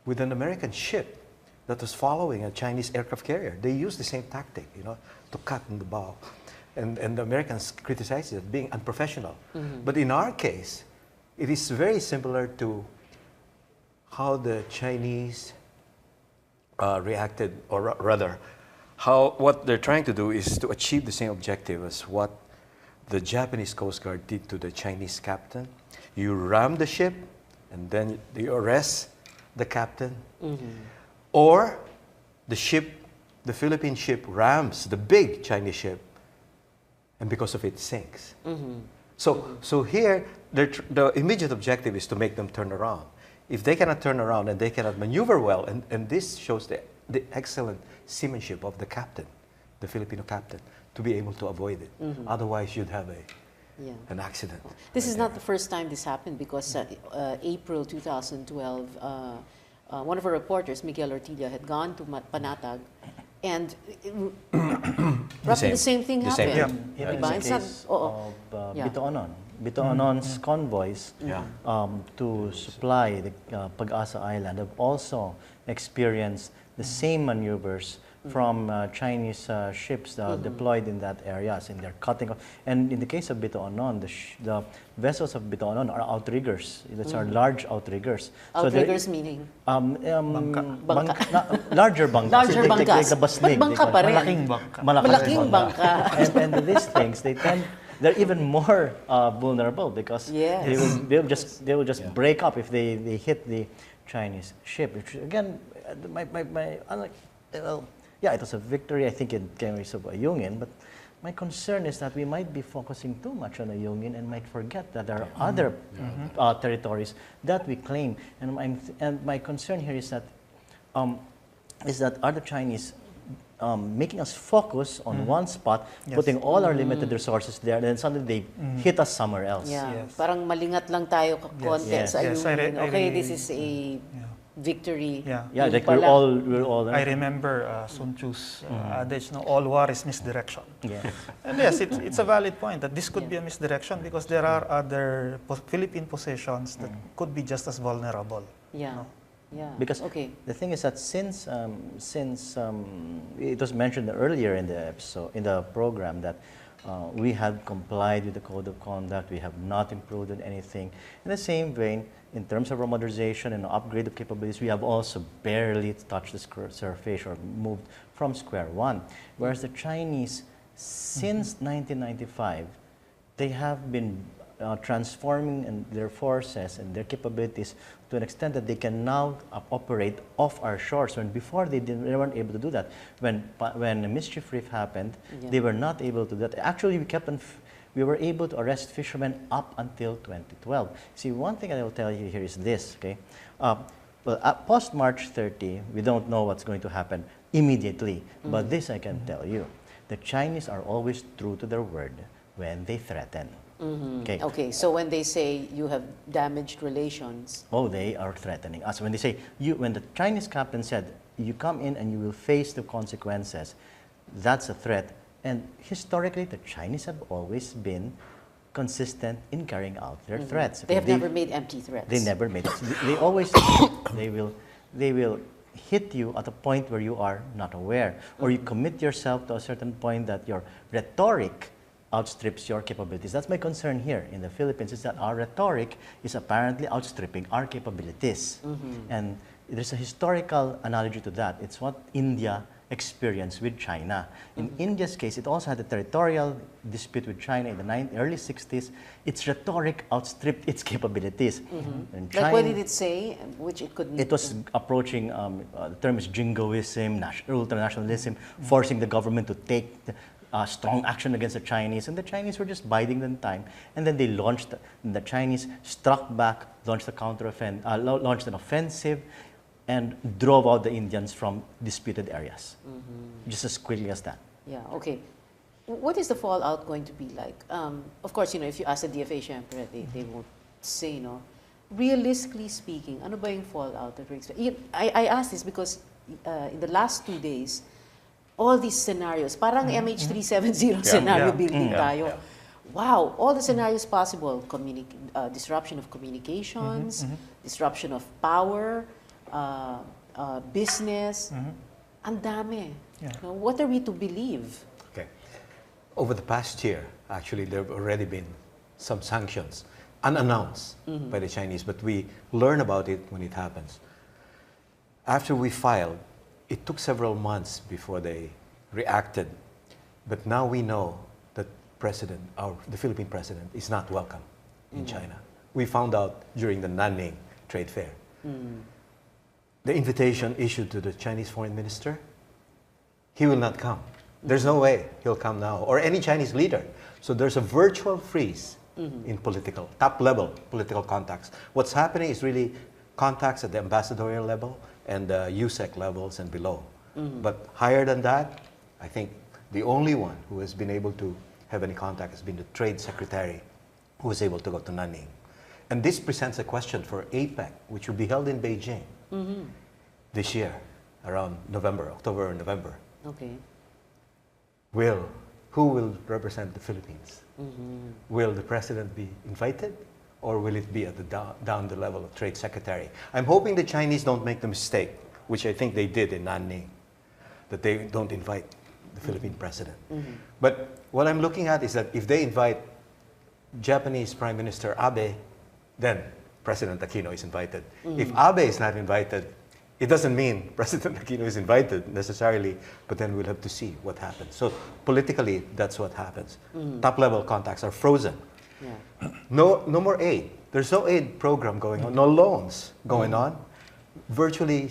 with an American ship that was following a Chinese aircraft carrier. They used the same tactic, to cut in the bow. And the Americans criticized it as being unprofessional. But in our case, it is very similar to how the Chinese reacted, or rather, what they're trying to do is to achieve the same objective as what the Japanese Coast Guard did to the Chinese captain. You ram the ship, and then you arrest the captain. Or the Philippine ship rams the big Chinese ship, and because of it sinks. So here, the immediate objective is to make them turn around. If they cannot turn around and they cannot maneuver well, and this shows the excellent seamanship of the captain, the Filipino captain, to be able to avoid it. Otherwise, you'd have an accident. This is not the first time this happened, because April 2012, one of our reporters, Miguel Ortilla, had gone to Panatag, and roughly the same thing The same happened. thing. Even in Diba? the It's not- case oo. of Yeah. Bitoanon. Bitoanon's convoys to supply the Pag-asa Island have also experienced the same maneuvers from Chinese ships deployed in that areas, and they're cutting off. And in the case of Bitoanon, the vessels of Bitoanon are outriggers. These are large outriggers. Outriggers meaning? Larger bangkas. Larger Like bangkas. the basnig. But bangka pa rin. Malaking bangka. Malaking bangka. And these things, they're even more vulnerable, because Yes. they will just break up if they hit the Chinese ship. Which again, it was a victory. I think it came of Ayungin, but my concern is that we might be focusing too much on Ayungin and might forget that there are other territories that we claim. And my concern here is that are the Chinese making us focus on one spot, putting all our limited resources there, and then suddenly they hit us somewhere else. Yeah. Yes. Parang malingat lang tayo konti Yes. sa Yes, Ayungin. Okay, really- this is a victory. Yeah. Yeah, Yun like pala. we're all I remember Sun Tzu's adage, no, all war is misdirection. Yeah. And yes, it's a valid point that this could be a misdirection because there are other Philippine possessions that could be just as vulnerable. Yeah. No? Yeah. Because okay. the thing is that since it was mentioned earlier in the episode, in the program, that we had complied with the code of conduct, we have not improved on anything. In the same vein, in terms of modernization and upgrade of capabilities, we have also barely touched the surface or moved from square one. Whereas the Chinese, since 1995, they have been transforming their forces and their capabilities to an extent that they can now operate off our shores. When before they weren't able to do that. When the mischief reef happened, they were not able to do that. Actually, we were able to arrest fishermen up until 2012. See, one thing I will tell you here is this, okay? Post March 30, we don't know what's going to happen immediately. But this I can tell you. The Chinese are always true to their word when they threaten. Okay. Okay, so when they say you have damaged relations. Oh, they are threatening us. When they say, when the Chinese captain said, you come in and you will face the consequences, that's a threat. And historically, the Chinese have always been consistent in carrying out their threats. They have never made empty threats. They never made it. They always, they will hit you at a point where you are not aware, or you commit yourself to a certain point that your rhetoric outstrips your capabilities. That's my concern here in the Philippines, is that our rhetoric is apparently outstripping our capabilities. And there's a historical analogy to that. It's what India experienced with China. In India's case, it also had a territorial dispute with China in the early 60s. Its rhetoric outstripped its capabilities. And Like China, what did it say, which it couldn't? it was approaching, the term is jingoism, ultranationalism, forcing the government to take strong action against the Chinese, and the Chinese were just biding their time. And then they launched, the Chinese struck back, launched an offensive, and drove out the Indians from disputed areas. Just as quickly as that. Yeah, okay. What is the fallout going to be like? Of course, if you ask the DFA, syempre, they won't say, no. Realistically speaking, ano ba yung fallout that we're expecting? I ask this because in the last 2 days, all these scenarios, parang MH370 scenario building tayo. Wow, all the scenarios possible. Disruption of communications, disruption of power, business. Ang dami. Now, what are we to believe? Okay. Over the past year, actually, there have already been some sanctions, unannounced by the Chinese, but we learn about it when it happens. After we filed, it took several months before they reacted, but now we know that the Philippine president is not welcome in China. We found out during the Nanning trade fair. The invitation issued to the Chinese foreign minister, he will not come. There's no way he'll come now, or any Chinese leader. So there's a virtual freeze in top-level political contacts. What's happening is really contacts at the ambassadorial level and the USEC levels and below. But higher than that, I think the only one who has been able to have any contact has been the trade secretary, who was able to go to Nanning. And this presents a question for APEC, which will be held in Beijing this year, around October or November. Okay. Who will represent the Philippines? Will the president be invited, or will it be at the down the level of trade secretary? I'm hoping the Chinese don't make the mistake, which I think they did in Nanning, that they don't invite the Philippine president. But what I'm looking at is that if they invite Japanese Prime Minister Abe, then President Aquino is invited. If Abe is not invited, it doesn't mean President Aquino is invited necessarily, but then we'll have to see what happens. So politically, that's what happens. Top-level contacts are frozen. Yeah. No more aid. There's no aid program going on, no loans going on. Virtually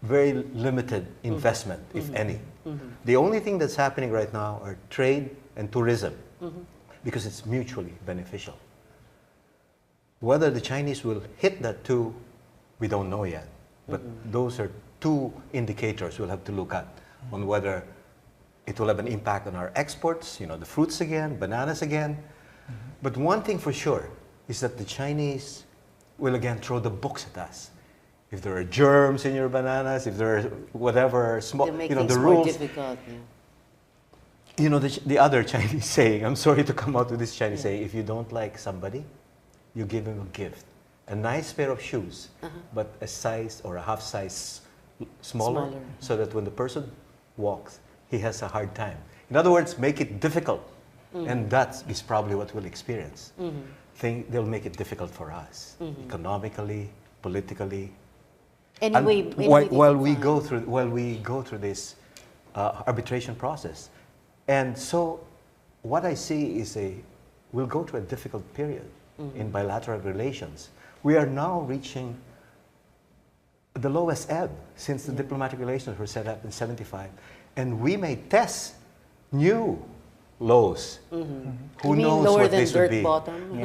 very limited investment, if any. The only thing that's happening right now are trade and tourism, because it's mutually beneficial. Whether the Chinese will hit that too, we don't know yet. But those are two indicators we'll have to look at on whether it will have an impact on our exports, the fruits again, bananas again. But one thing for sure is that the Chinese will again throw the books at us. if there are germs in your bananas, if there are whatever small, They make you know, things the more rules. difficult. Yeah. You know, the other Chinese saying, I'm sorry to come out with this Chinese saying, if you don't like somebody, you give him a gift. A nice pair of shoes, but a size or a half size smaller, so that when the person walks, he has a hard time. In other words, make it difficult. And that is probably what we'll experience. They'll make it difficult for us, economically, politically. Anyway, While we go through this arbitration process. And so what I see is we'll go to a difficult period in bilateral relations. We are now reaching the lowest ebb since the diplomatic relations were set up in '75. And we may test new lows. Who knows lower what than this would dirt be? bottom?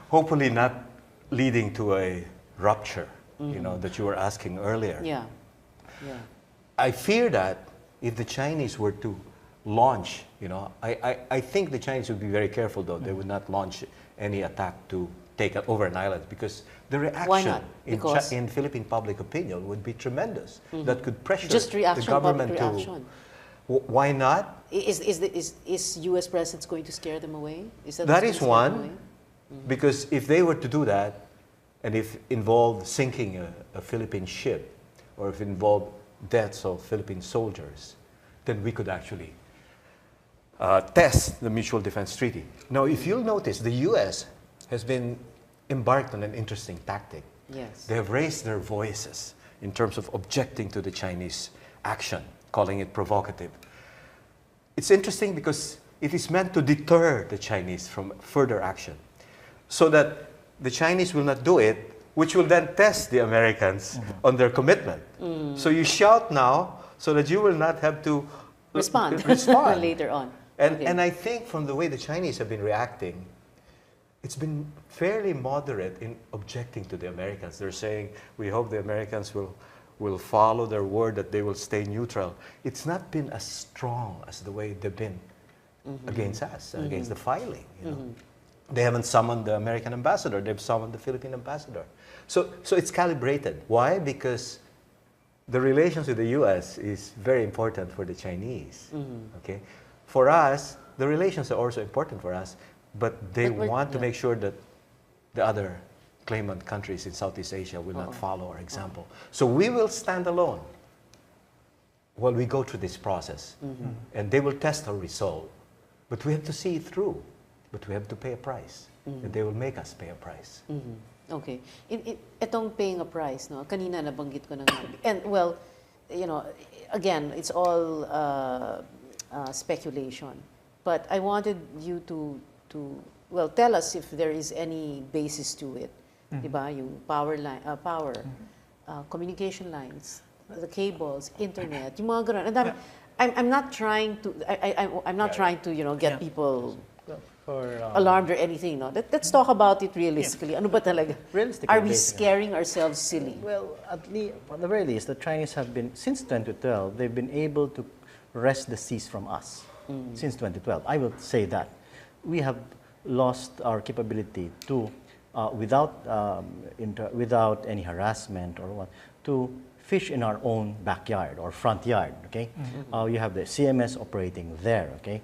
Hopefully not leading to a rupture, you know, that you were asking earlier. Yeah. Yeah. I fear that if the Chinese were to launch, you know, I think the Chinese would be very careful, though. They would not launch any attack to take over an island, because the reaction in Philippine public opinion would be tremendous. That could pressure the government to. Why not? Is U.S. presence going to scare them away? That is one, because if they were to do that, and if involved sinking a Philippine ship, or if involved deaths of Philippine soldiers, then we could actually test the Mutual Defense Treaty. Now, if you'll notice, the U.S. has been embarked on an interesting tactic. Yes. They have raised their voices in terms of objecting to the Chinese action, calling it provocative. It's interesting because it is meant to deter the Chinese from further action, so that the Chinese will not do it, which will then test the Americans on their commitment. So you shout now so that you will not have to respond later on. And I think from the way the Chinese have been reacting, it's been fairly moderate in objecting to the Americans. They're saying, we hope the Americans will follow their word that they will stay neutral. It's not been as strong as the way they've been against us, against the filing. You know? They haven't summoned the American ambassador. They've summoned the Philippine ambassador. So it's calibrated. Why? Because the relations with the U.S. is very important for the Chinese. Okay? For us, the relations are also important for us, but they want to make sure that the other claimant countries in Southeast Asia will not follow our example. So we will stand alone while we go through this process. And they will test our resolve. But we have to see it through. But we have to pay a price. And they will make us pay a price. Okay. Itong paying a price, no? Kanina nabanggit ko na nga. And well, you know, again, it's all speculation. But I wanted you to well, tell us if there is any basis to it. Diba? Yung power line, communication lines, the cables, internet, yung mga ganun. And I'm not trying to I'm not trying to, you know, get people alarmed or anything, no? Let's talk about it realistically. Ano ba talaga? Are we scaring ourselves silly? Well, at the very least, the Chinese have been, since 2012, they've been able to wrest the seas from us. Since 2012. I will say that. We have lost our capability to, without any harassment or what, to fish in our own backyard or front yard, okay? You have the CMS operating there, okay?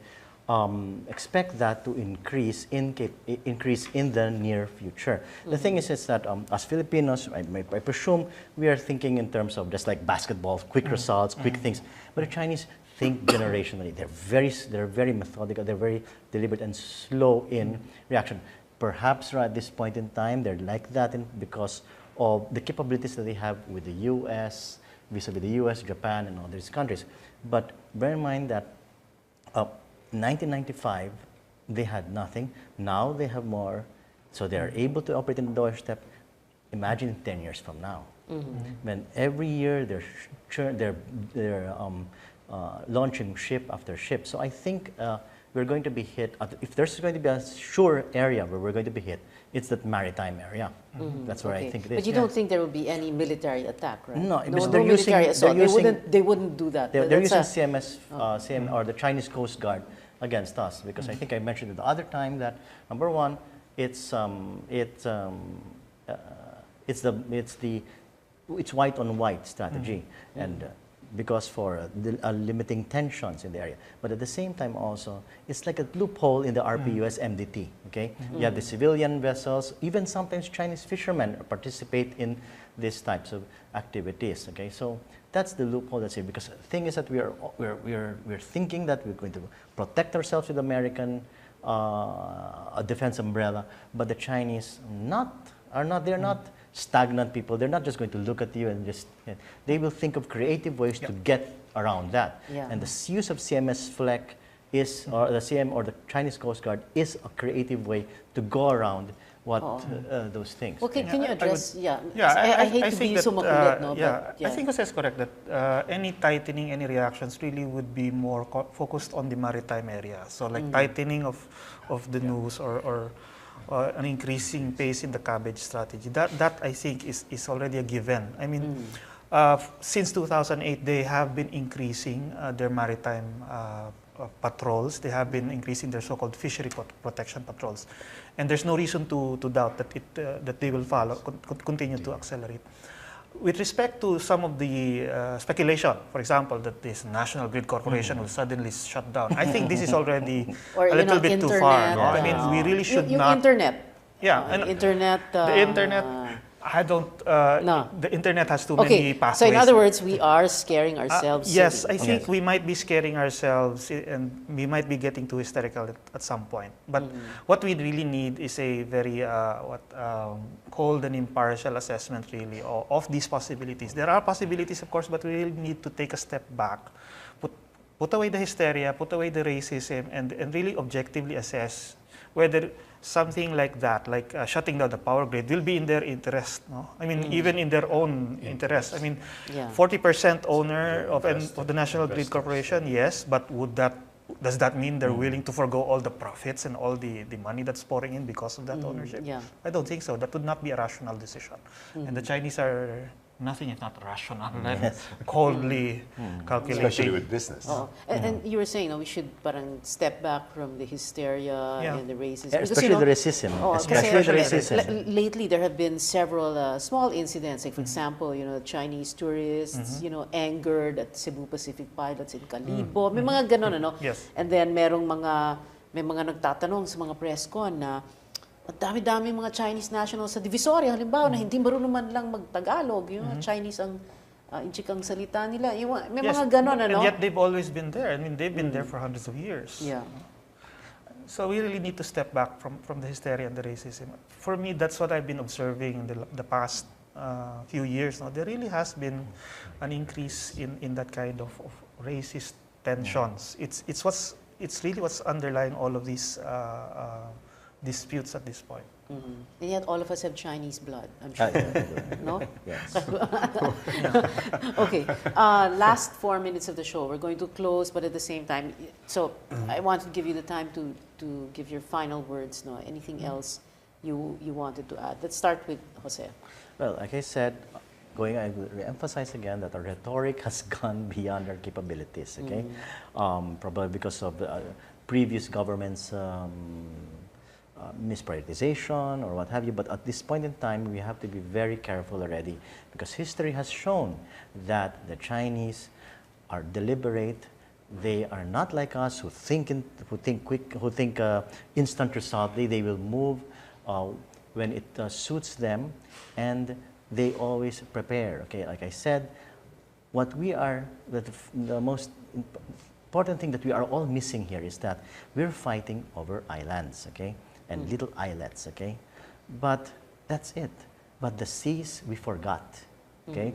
Expect that to increase in the near future. The thing is that as Filipinos, I presume we are thinking in terms of just like basketball, quick results, quick things. But the Chinese think generationally. They're very methodical. They're very deliberate and slow in reaction. Perhaps at this point in time they're like that because of the capabilities that they have with the U.S., vis-a-vis the U.S., Japan, and all these countries. But bear in mind that 1995, they had nothing. Now they have more, so they are able to operate in the doorstep. Imagine 10 years from now. When every year they're launching ship after ship. So I think we're going to be hit. If there's going to be a sure area where we're going to be hit, it's that maritime area. That's where I think it is. But you don't think there will be any military attack, right? No, no military assault. They wouldn't do that. They're using CM or the Chinese Coast Guard against us, because I think I mentioned it the other time that number one, it's it's white on white strategy, and because for limiting tensions in the area. But at the same time also, it's like a loophole in the RPUS MDT, okay? You have the civilian vessels, even sometimes Chinese fishermen participate in these types of activities, okay? So that's the loophole that's here, because the thing is that we're thinking that we're going to protect ourselves with American defense umbrella, but the Chinese they're not stagnant people. They're not just going to look at you and just, they will think of creative ways to get around that. Yeah. And the use of CMS FLEC is, or the CM or the Chinese Coast Guard is a creative way to go around what those things. Well, can you address, I hate to think be that, so makulit, no? yeah, But, I think Jose is correct that any tightening, any reactions really would be more focused on the maritime area. So like tightening of the news or an increasing pace in the cabbage strategy. That I think is already a given. I mean, since 2008, they have been increasing their maritime patrols. They have been increasing their so-called fishery protection patrols, and there's no reason to doubt that that they will continue to accelerate. With respect to some of the speculation, for example, that this National Grid Corporation will suddenly shut down, I think this is already or, a little bit too far. No? Internet, I mean, we really should yung not. internet. Yeah, and Internet. the internet. I don't. No. The internet has too Okay, many pathways. so in other words, we are scaring ourselves. Yes, I think we might be scaring ourselves, and we might be getting too hysterical at some point. But what we really need is a very cold and impartial assessment, really, of these possibilities. There are possibilities, of course, but we really need to take a step back, put away the hysteria, put away the racism, and really objectively assess whether something like that, like shutting down the power grid, will be in their interest. No? I mean, even in their own interest. I mean, 40% owner of the National Grid Corporation, yes, but does that mean they're willing to forgo all the profits and all the money that's pouring in because of that ownership? Yeah. I don't think so. That would not be a rational decision. And the Chinese are nothing if not rational, and coldly calculating. Especially with business. And you were saying, we should parang step back from the hysteria and the racism. Because, Especially the racism. Especially the racism. Lately, there have been several small incidents. Like, for example, Chinese tourists, angered at Cebu Pacific pilots in Calibo. May mga ganon, ano? Yes. And then, may mga nagtatanong sa mga press con na at dami-dami mga Chinese nationals sa Divisoria, halimbawa, na hindi marunong man lang mag-Tagalog, Chinese ang inchikang salita nila. May mga ganon, ano? And yet they've always been there. I mean, they've been there for hundreds of years. Yeah. So we really need to step back from the hysteria and the racism. For me, that's what I've been observing in the past few years. Now, there really has been an increase in that kind of racist tensions. It's really what's underlying all of these disputes at this point. And yet all of us have Chinese blood, I'm sure. No? Yes. Okay. Last 4 minutes of the show. We're going to close, but at the same time, so I want to give you the time to give your final words. No? Anything else you wanted to add? Let's start with Jose. Well, like I said, I will re-emphasize again that our rhetoric has gone beyond our capabilities, okay? Probably because of the previous government's misprioritization or what have you, but at this point in time, we have to be very careful already, because history has shown that the Chinese are deliberate. They are not like us who think instant result. They will move when it suits them, and they always prepare. Okay, like I said, the most important thing that we are all missing here is that we're fighting over islands, okay, and little islets, okay, but that's it. But the seas, we forgot, okay.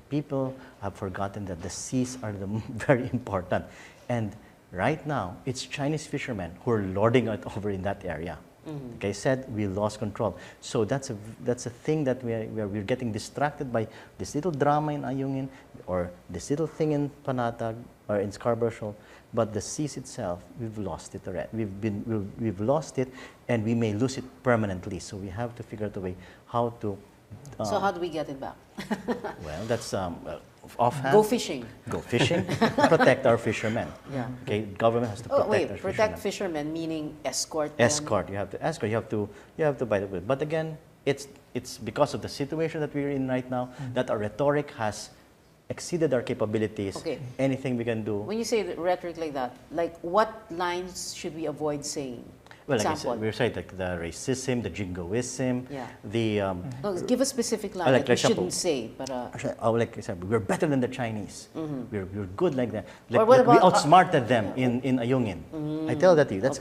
People have forgotten that the seas are very important, and right now it's Chinese fishermen who are lording it over in that area. Like I said, we lost control. So that's a thing that we're getting distracted by this little drama in Ayungin or this little thing in Panatag or in Scarborough Shoal. But the seas itself, we've lost it already. We've lost it, and we may lose it permanently. So we have to figure out a way how to. So how do we get it back? Well, that's offhand. Go fishing. Go fishing. Protect our fishermen. Yeah. Okay, government has to protect our protect fishermen meaning escort. Escort. You have to escort. You have to by the way. But again, it's because of the situation that we're in right now that our rhetoric has exceeded our capabilities. Okay. Anything we can do. When you say the rhetoric like that, like what lines should we avoid saying? Well, like I Example. said, we're saying like the racism, the jingoism, Yeah. the No, give a specific line like that we example, shouldn't say, but actually, like I said, we're better than the Chinese. We're good like that. Or Like, what we about, outsmarted them in Ayungin. I tell that to you. That's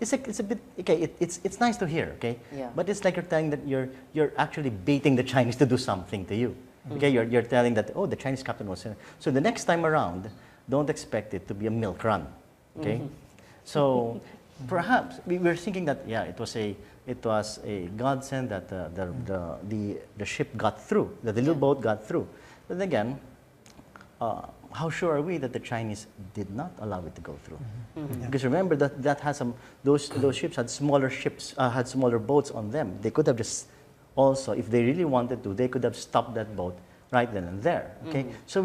it's a bit okay. It's nice to hear. Okay, Yeah. but it's like you're telling that you're actually baiting the Chinese to do something to you. Okay, you're telling that, oh, the Chinese captain was so the next time around, don't expect it to be a milk run. Okay, so. Perhaps we were thinking that it was a godsend that the ship got through, that the little boat got through. But again, how sure are we that the Chinese did not allow it to go through? Because remember that has those ships had smaller boats on them. They could have just also, if they really wanted to, they could have stopped that boat right then and there. Okay, so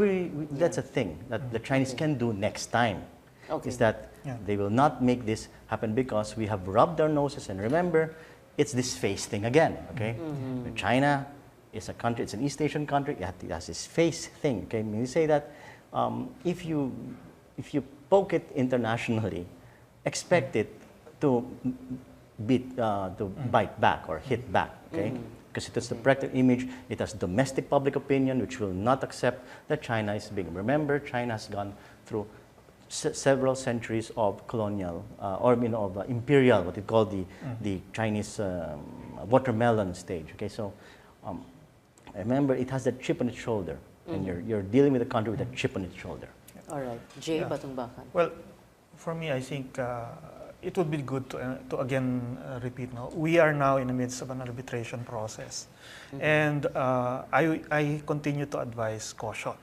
that's a thing that the Chinese can do next time. Is that they will not make this happen because we have rubbed our noses. And remember, it's this face thing again, okay? China is a country, it's an East Asian country, it has this face thing, okay? When you say that, if you poke it internationally, expect it to bite back or hit back, okay? Because it has the practical image, it has domestic public opinion, which will not accept that China is big. Remember, China has gone through several centuries of colonial, of imperial, what we call the Chinese watermelon stage. Okay, so remember, it has that chip on its shoulder, and you're dealing with a country with a chip on its shoulder. all right. Jay Batungbakan. Well, for me, I think it would be good to again repeat now. We are now in the midst of an arbitration process, and I continue to advise caution.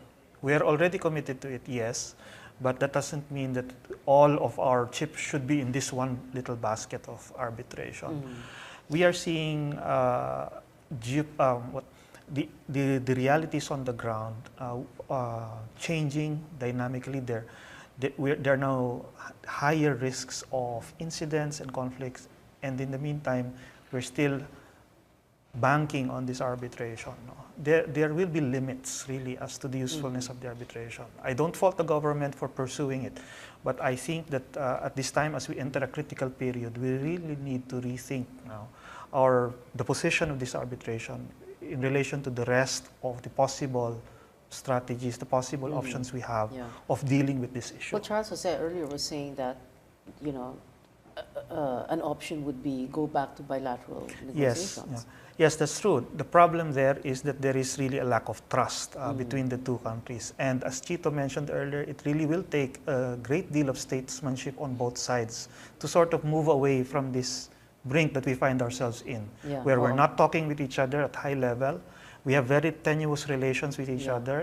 We are already committed to it, yes. But that doesn't mean that all of our chips should be in this one little basket of arbitration. We are seeing the realities on the ground changing dynamically. There are now higher risks of incidents and conflicts, and in the meantime, we're still banking on this arbitration. No? There will be limits really as to the usefulness of the arbitration. I don't fault the government for pursuing it, but I think that at this time, as we enter a critical period, we really need to rethink now the position of this arbitration in relation to the rest of the possible strategies, the possible options we have of dealing with this issue. Well, Charles Jose earlier was saying that, an option would be go back to bilateral negotiations. Yes, that's true. The problem there is that there is really a lack of trust between the two countries. And as Chito mentioned earlier, it really will take a great deal of statesmanship on both sides to sort of move away from this brink that we find ourselves in, where we're not talking with each other at high level. We have very tenuous relations with each other.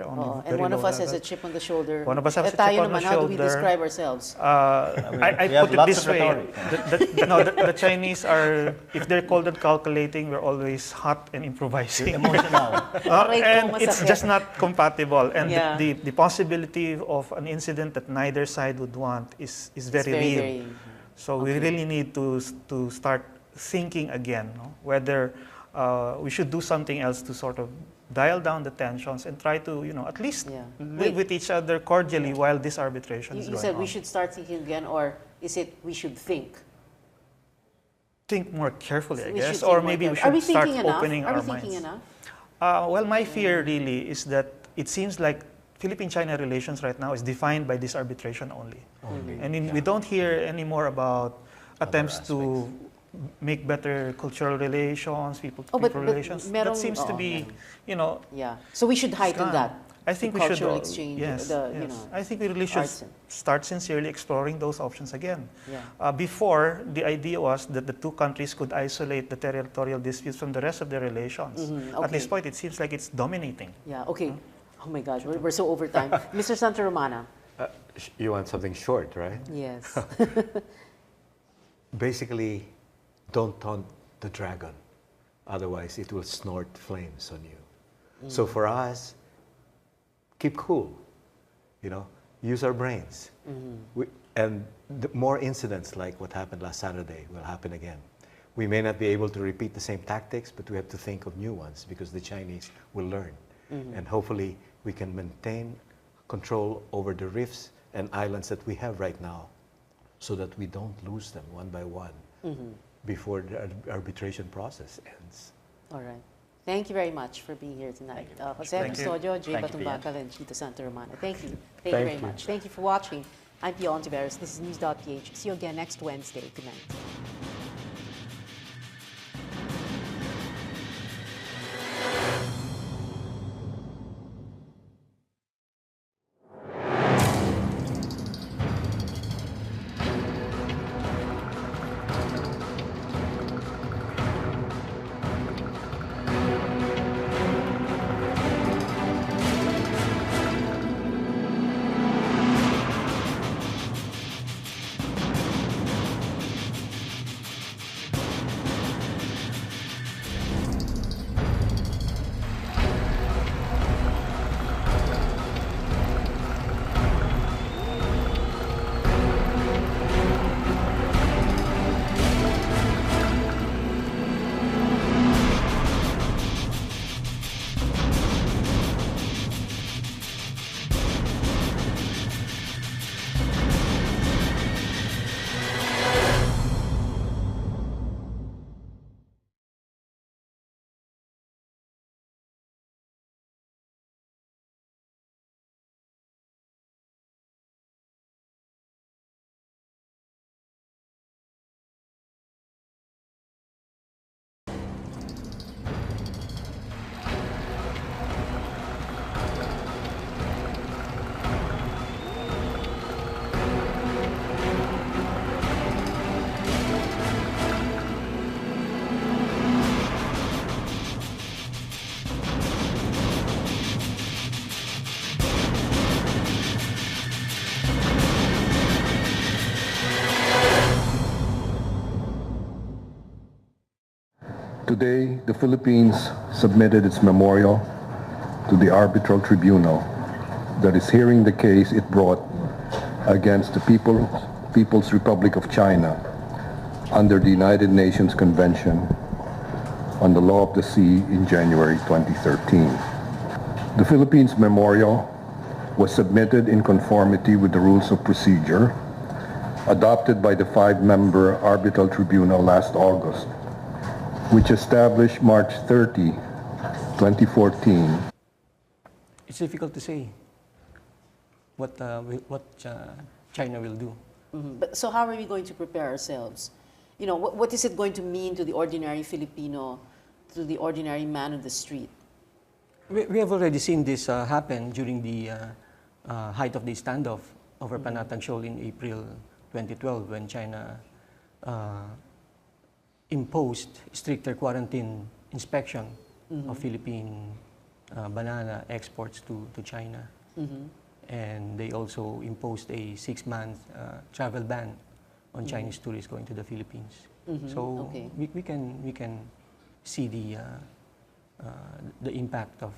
And one of us has a chip on the shoulder. One of us has a chip on the shoulder. How do we describe ourselves? I put it this way. The Chinese are, if they're cold and calculating, we're always hot and improvising. Emotional. And it's just not compatible. And the possibility of an incident that neither side would want is very real. So we really need to start thinking again, whether we should do something else to sort of dial down the tensions and try to, at least live with each other cordially while this arbitration is going on. You said we should start thinking again, or is it we should think? Think more carefully, I guess, or maybe we should start opening our minds. Are we thinking enough? Well, my fear really is that it seems like Philippine-China relations right now is defined by this arbitration only. And we don't hear any more about attempts to make better cultural relations, people-to-people relations. That seems to be, Yeah. So we should heighten that. I think we should. Cultural exchange. Yes. I think we really should start sincerely exploring those options again. Before, the idea was that the two countries could isolate the territorial disputes from the rest of their relations. At this point, it seems like it's dominating. Yeah. Okay. Oh my gosh, we're so over time. Mr. Santa Romana. You want something short, right? Yes. Basically, don't taunt the dragon. Otherwise, it will snort flames on you. So for us, keep cool. Use our brains. And more incidents like what happened last Saturday will happen again. We may not be able to repeat the same tactics, but we have to think of new ones because the Chinese will learn. And hopefully we can maintain control over the reefs and islands that we have right now so that we don't lose them one by one before the arbitration process ends. All right. Thank you very much for being here tonight. Jose Thank you. Custodio, Jay Thank you, Pian. Batumbakal, and Chito Santa Romana. Thank you. Thank you very much. Thank you for watching. I'm Pia Ontiveros. This is News.Ph. See you again next Wednesday. Good night. Today, the Philippines submitted its memorial to the arbitral tribunal that is hearing the case it brought against the People's Republic of China under the United Nations Convention on the Law of the Sea in January 2013. The Philippines memorial was submitted in conformity with the rules of procedure adopted by the 5-member arbitral tribunal last August, which established March 30, 2014. It's difficult to say what China will do. But so how are we going to prepare ourselves? You know, what is it going to mean to the ordinary Filipino, to the ordinary man on the street? We have already seen this happen during the height of the standoff over Panatang Shoal in April 2012 when China imposed stricter quarantine inspection of Philippine banana exports to China. And they also imposed a 6-month travel ban on Chinese tourists going to the Philippines. So we can see the impact of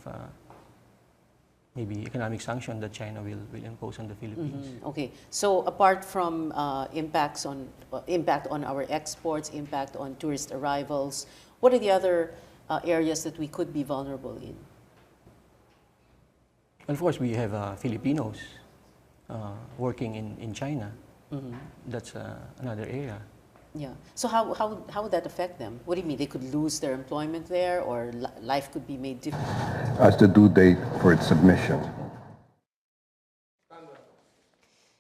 maybe economic sanction that China will impose on the Philippines. Okay, so apart from impact on our exports, impact on tourist arrivals, what are the other areas that we could be vulnerable in? Of course, we have Filipinos working in China. That's another area. Yeah. So how would that affect them? What do you mean? They could lose their employment there, or life could be made difficult? As the due date for its submission.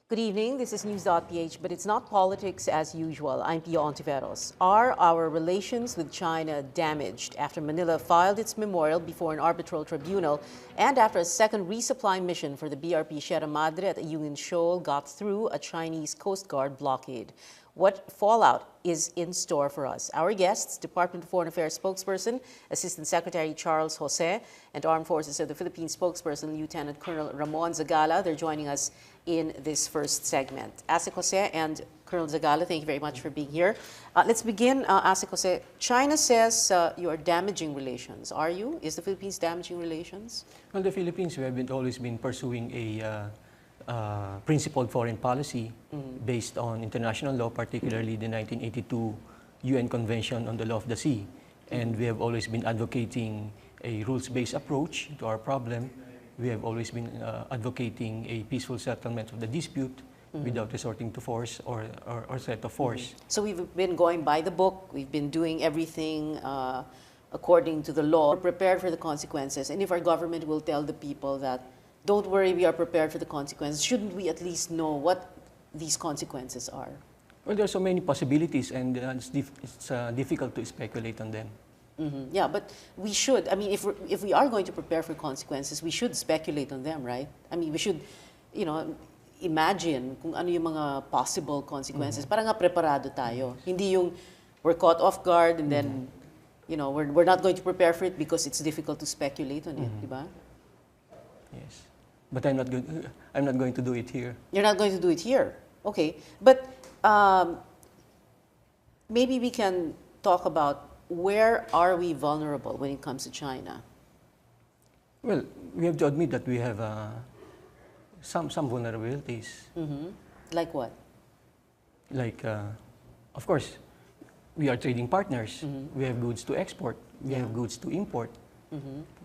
Good evening. This is News.Ph, but it's not politics as usual. I'm Pia Ontiveros. Are our relations with China damaged after Manila filed its memorial before an arbitral tribunal and after a second resupply mission for the BRP Sierra Madre at Ayungin Shoal got through a Chinese Coast Guard blockade? What fallout is in store for us? Our guests, Department of Foreign Affairs spokesperson, Assistant Secretary Charles Jose, and Armed Forces of the Philippines spokesperson, Lieutenant Colonel Ramon Zagala. They're joining us in this first segment. Asik Jose and Colonel Zagala, thank you very much for being here. Let's begin, Asik Jose. China says you are damaging relations. Are you? Is the Philippines damaging relations? Well, the Philippines, we have always been pursuing a principled foreign policy based on international law, particularly the 1982 UN Convention on the Law of the Sea. And we have always been advocating a rules-based approach to our problem. We have always been advocating a peaceful settlement of the dispute without resorting to force or threat of force. So we've been going by the book, we've been doing everything according to the law, we're prepared for the consequences. And if our government will tell the people that, don't worry, we are prepared for the consequences, shouldn't we at least know what these consequences are? Well, there are so many possibilities, and it's difficult to speculate on them. Yeah, but we should. I mean, if we are going to prepare for consequences, we should speculate on them, right? I mean, we should, imagine kung ano yung mga possible consequences. Para nga preparado tayo. Hindi yung we're caught off guard and then, we're not going to prepare for it because it's difficult to speculate on it, di ba? Yes, but I'm not going to do it here. You're not going to do it here, okay? But maybe we can talk about where are we vulnerable when it comes to China? Well, we have to admit that we have some vulnerabilities. Like what? Like, of course, we are trading partners. We have goods to export. We have goods to import.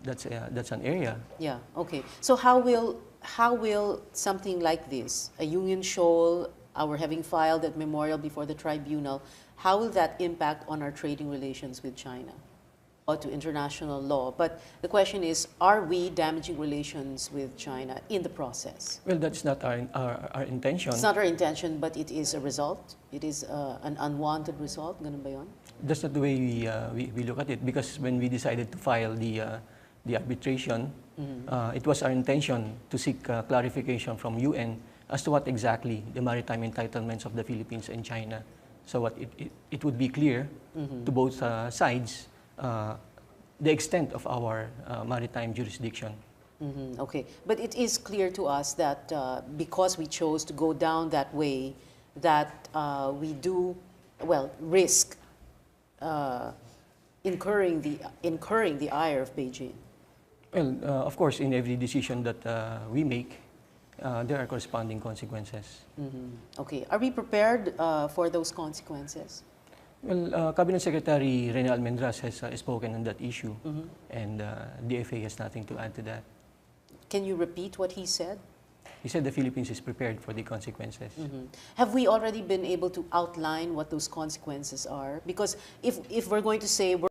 That's an area. Yeah. Okay. So how will something like this, a Union Shoal, our having filed that memorial before the tribunal, how will that impact on our trading relations with China or to international law? But the question is, are we damaging relations with China in the process? Well, that's not our intention. It's not our intention, but it is a result. It is an unwanted result. Ganun ba yun? That's not the way we look at it, because when we decided to file the arbitration, it was our intention to seek clarification from UN as to what exactly the maritime entitlements of the Philippines and China. So what it would be clear to both sides the extent of our maritime jurisdiction. Okay, but it is clear to us that because we chose to go down that way, that we do, risk incurring the ire of Beijing. Well, of course, in every decision that we make, there are corresponding consequences. Okay, are we prepared for those consequences? Well, Cabinet Secretary Rene Almendras has spoken on that issue, and DFA has nothing to add to that. Can you repeat what he said? He said the Philippines is prepared for the consequences. Have we already been able to outline what those consequences are? Because if we're going to say we're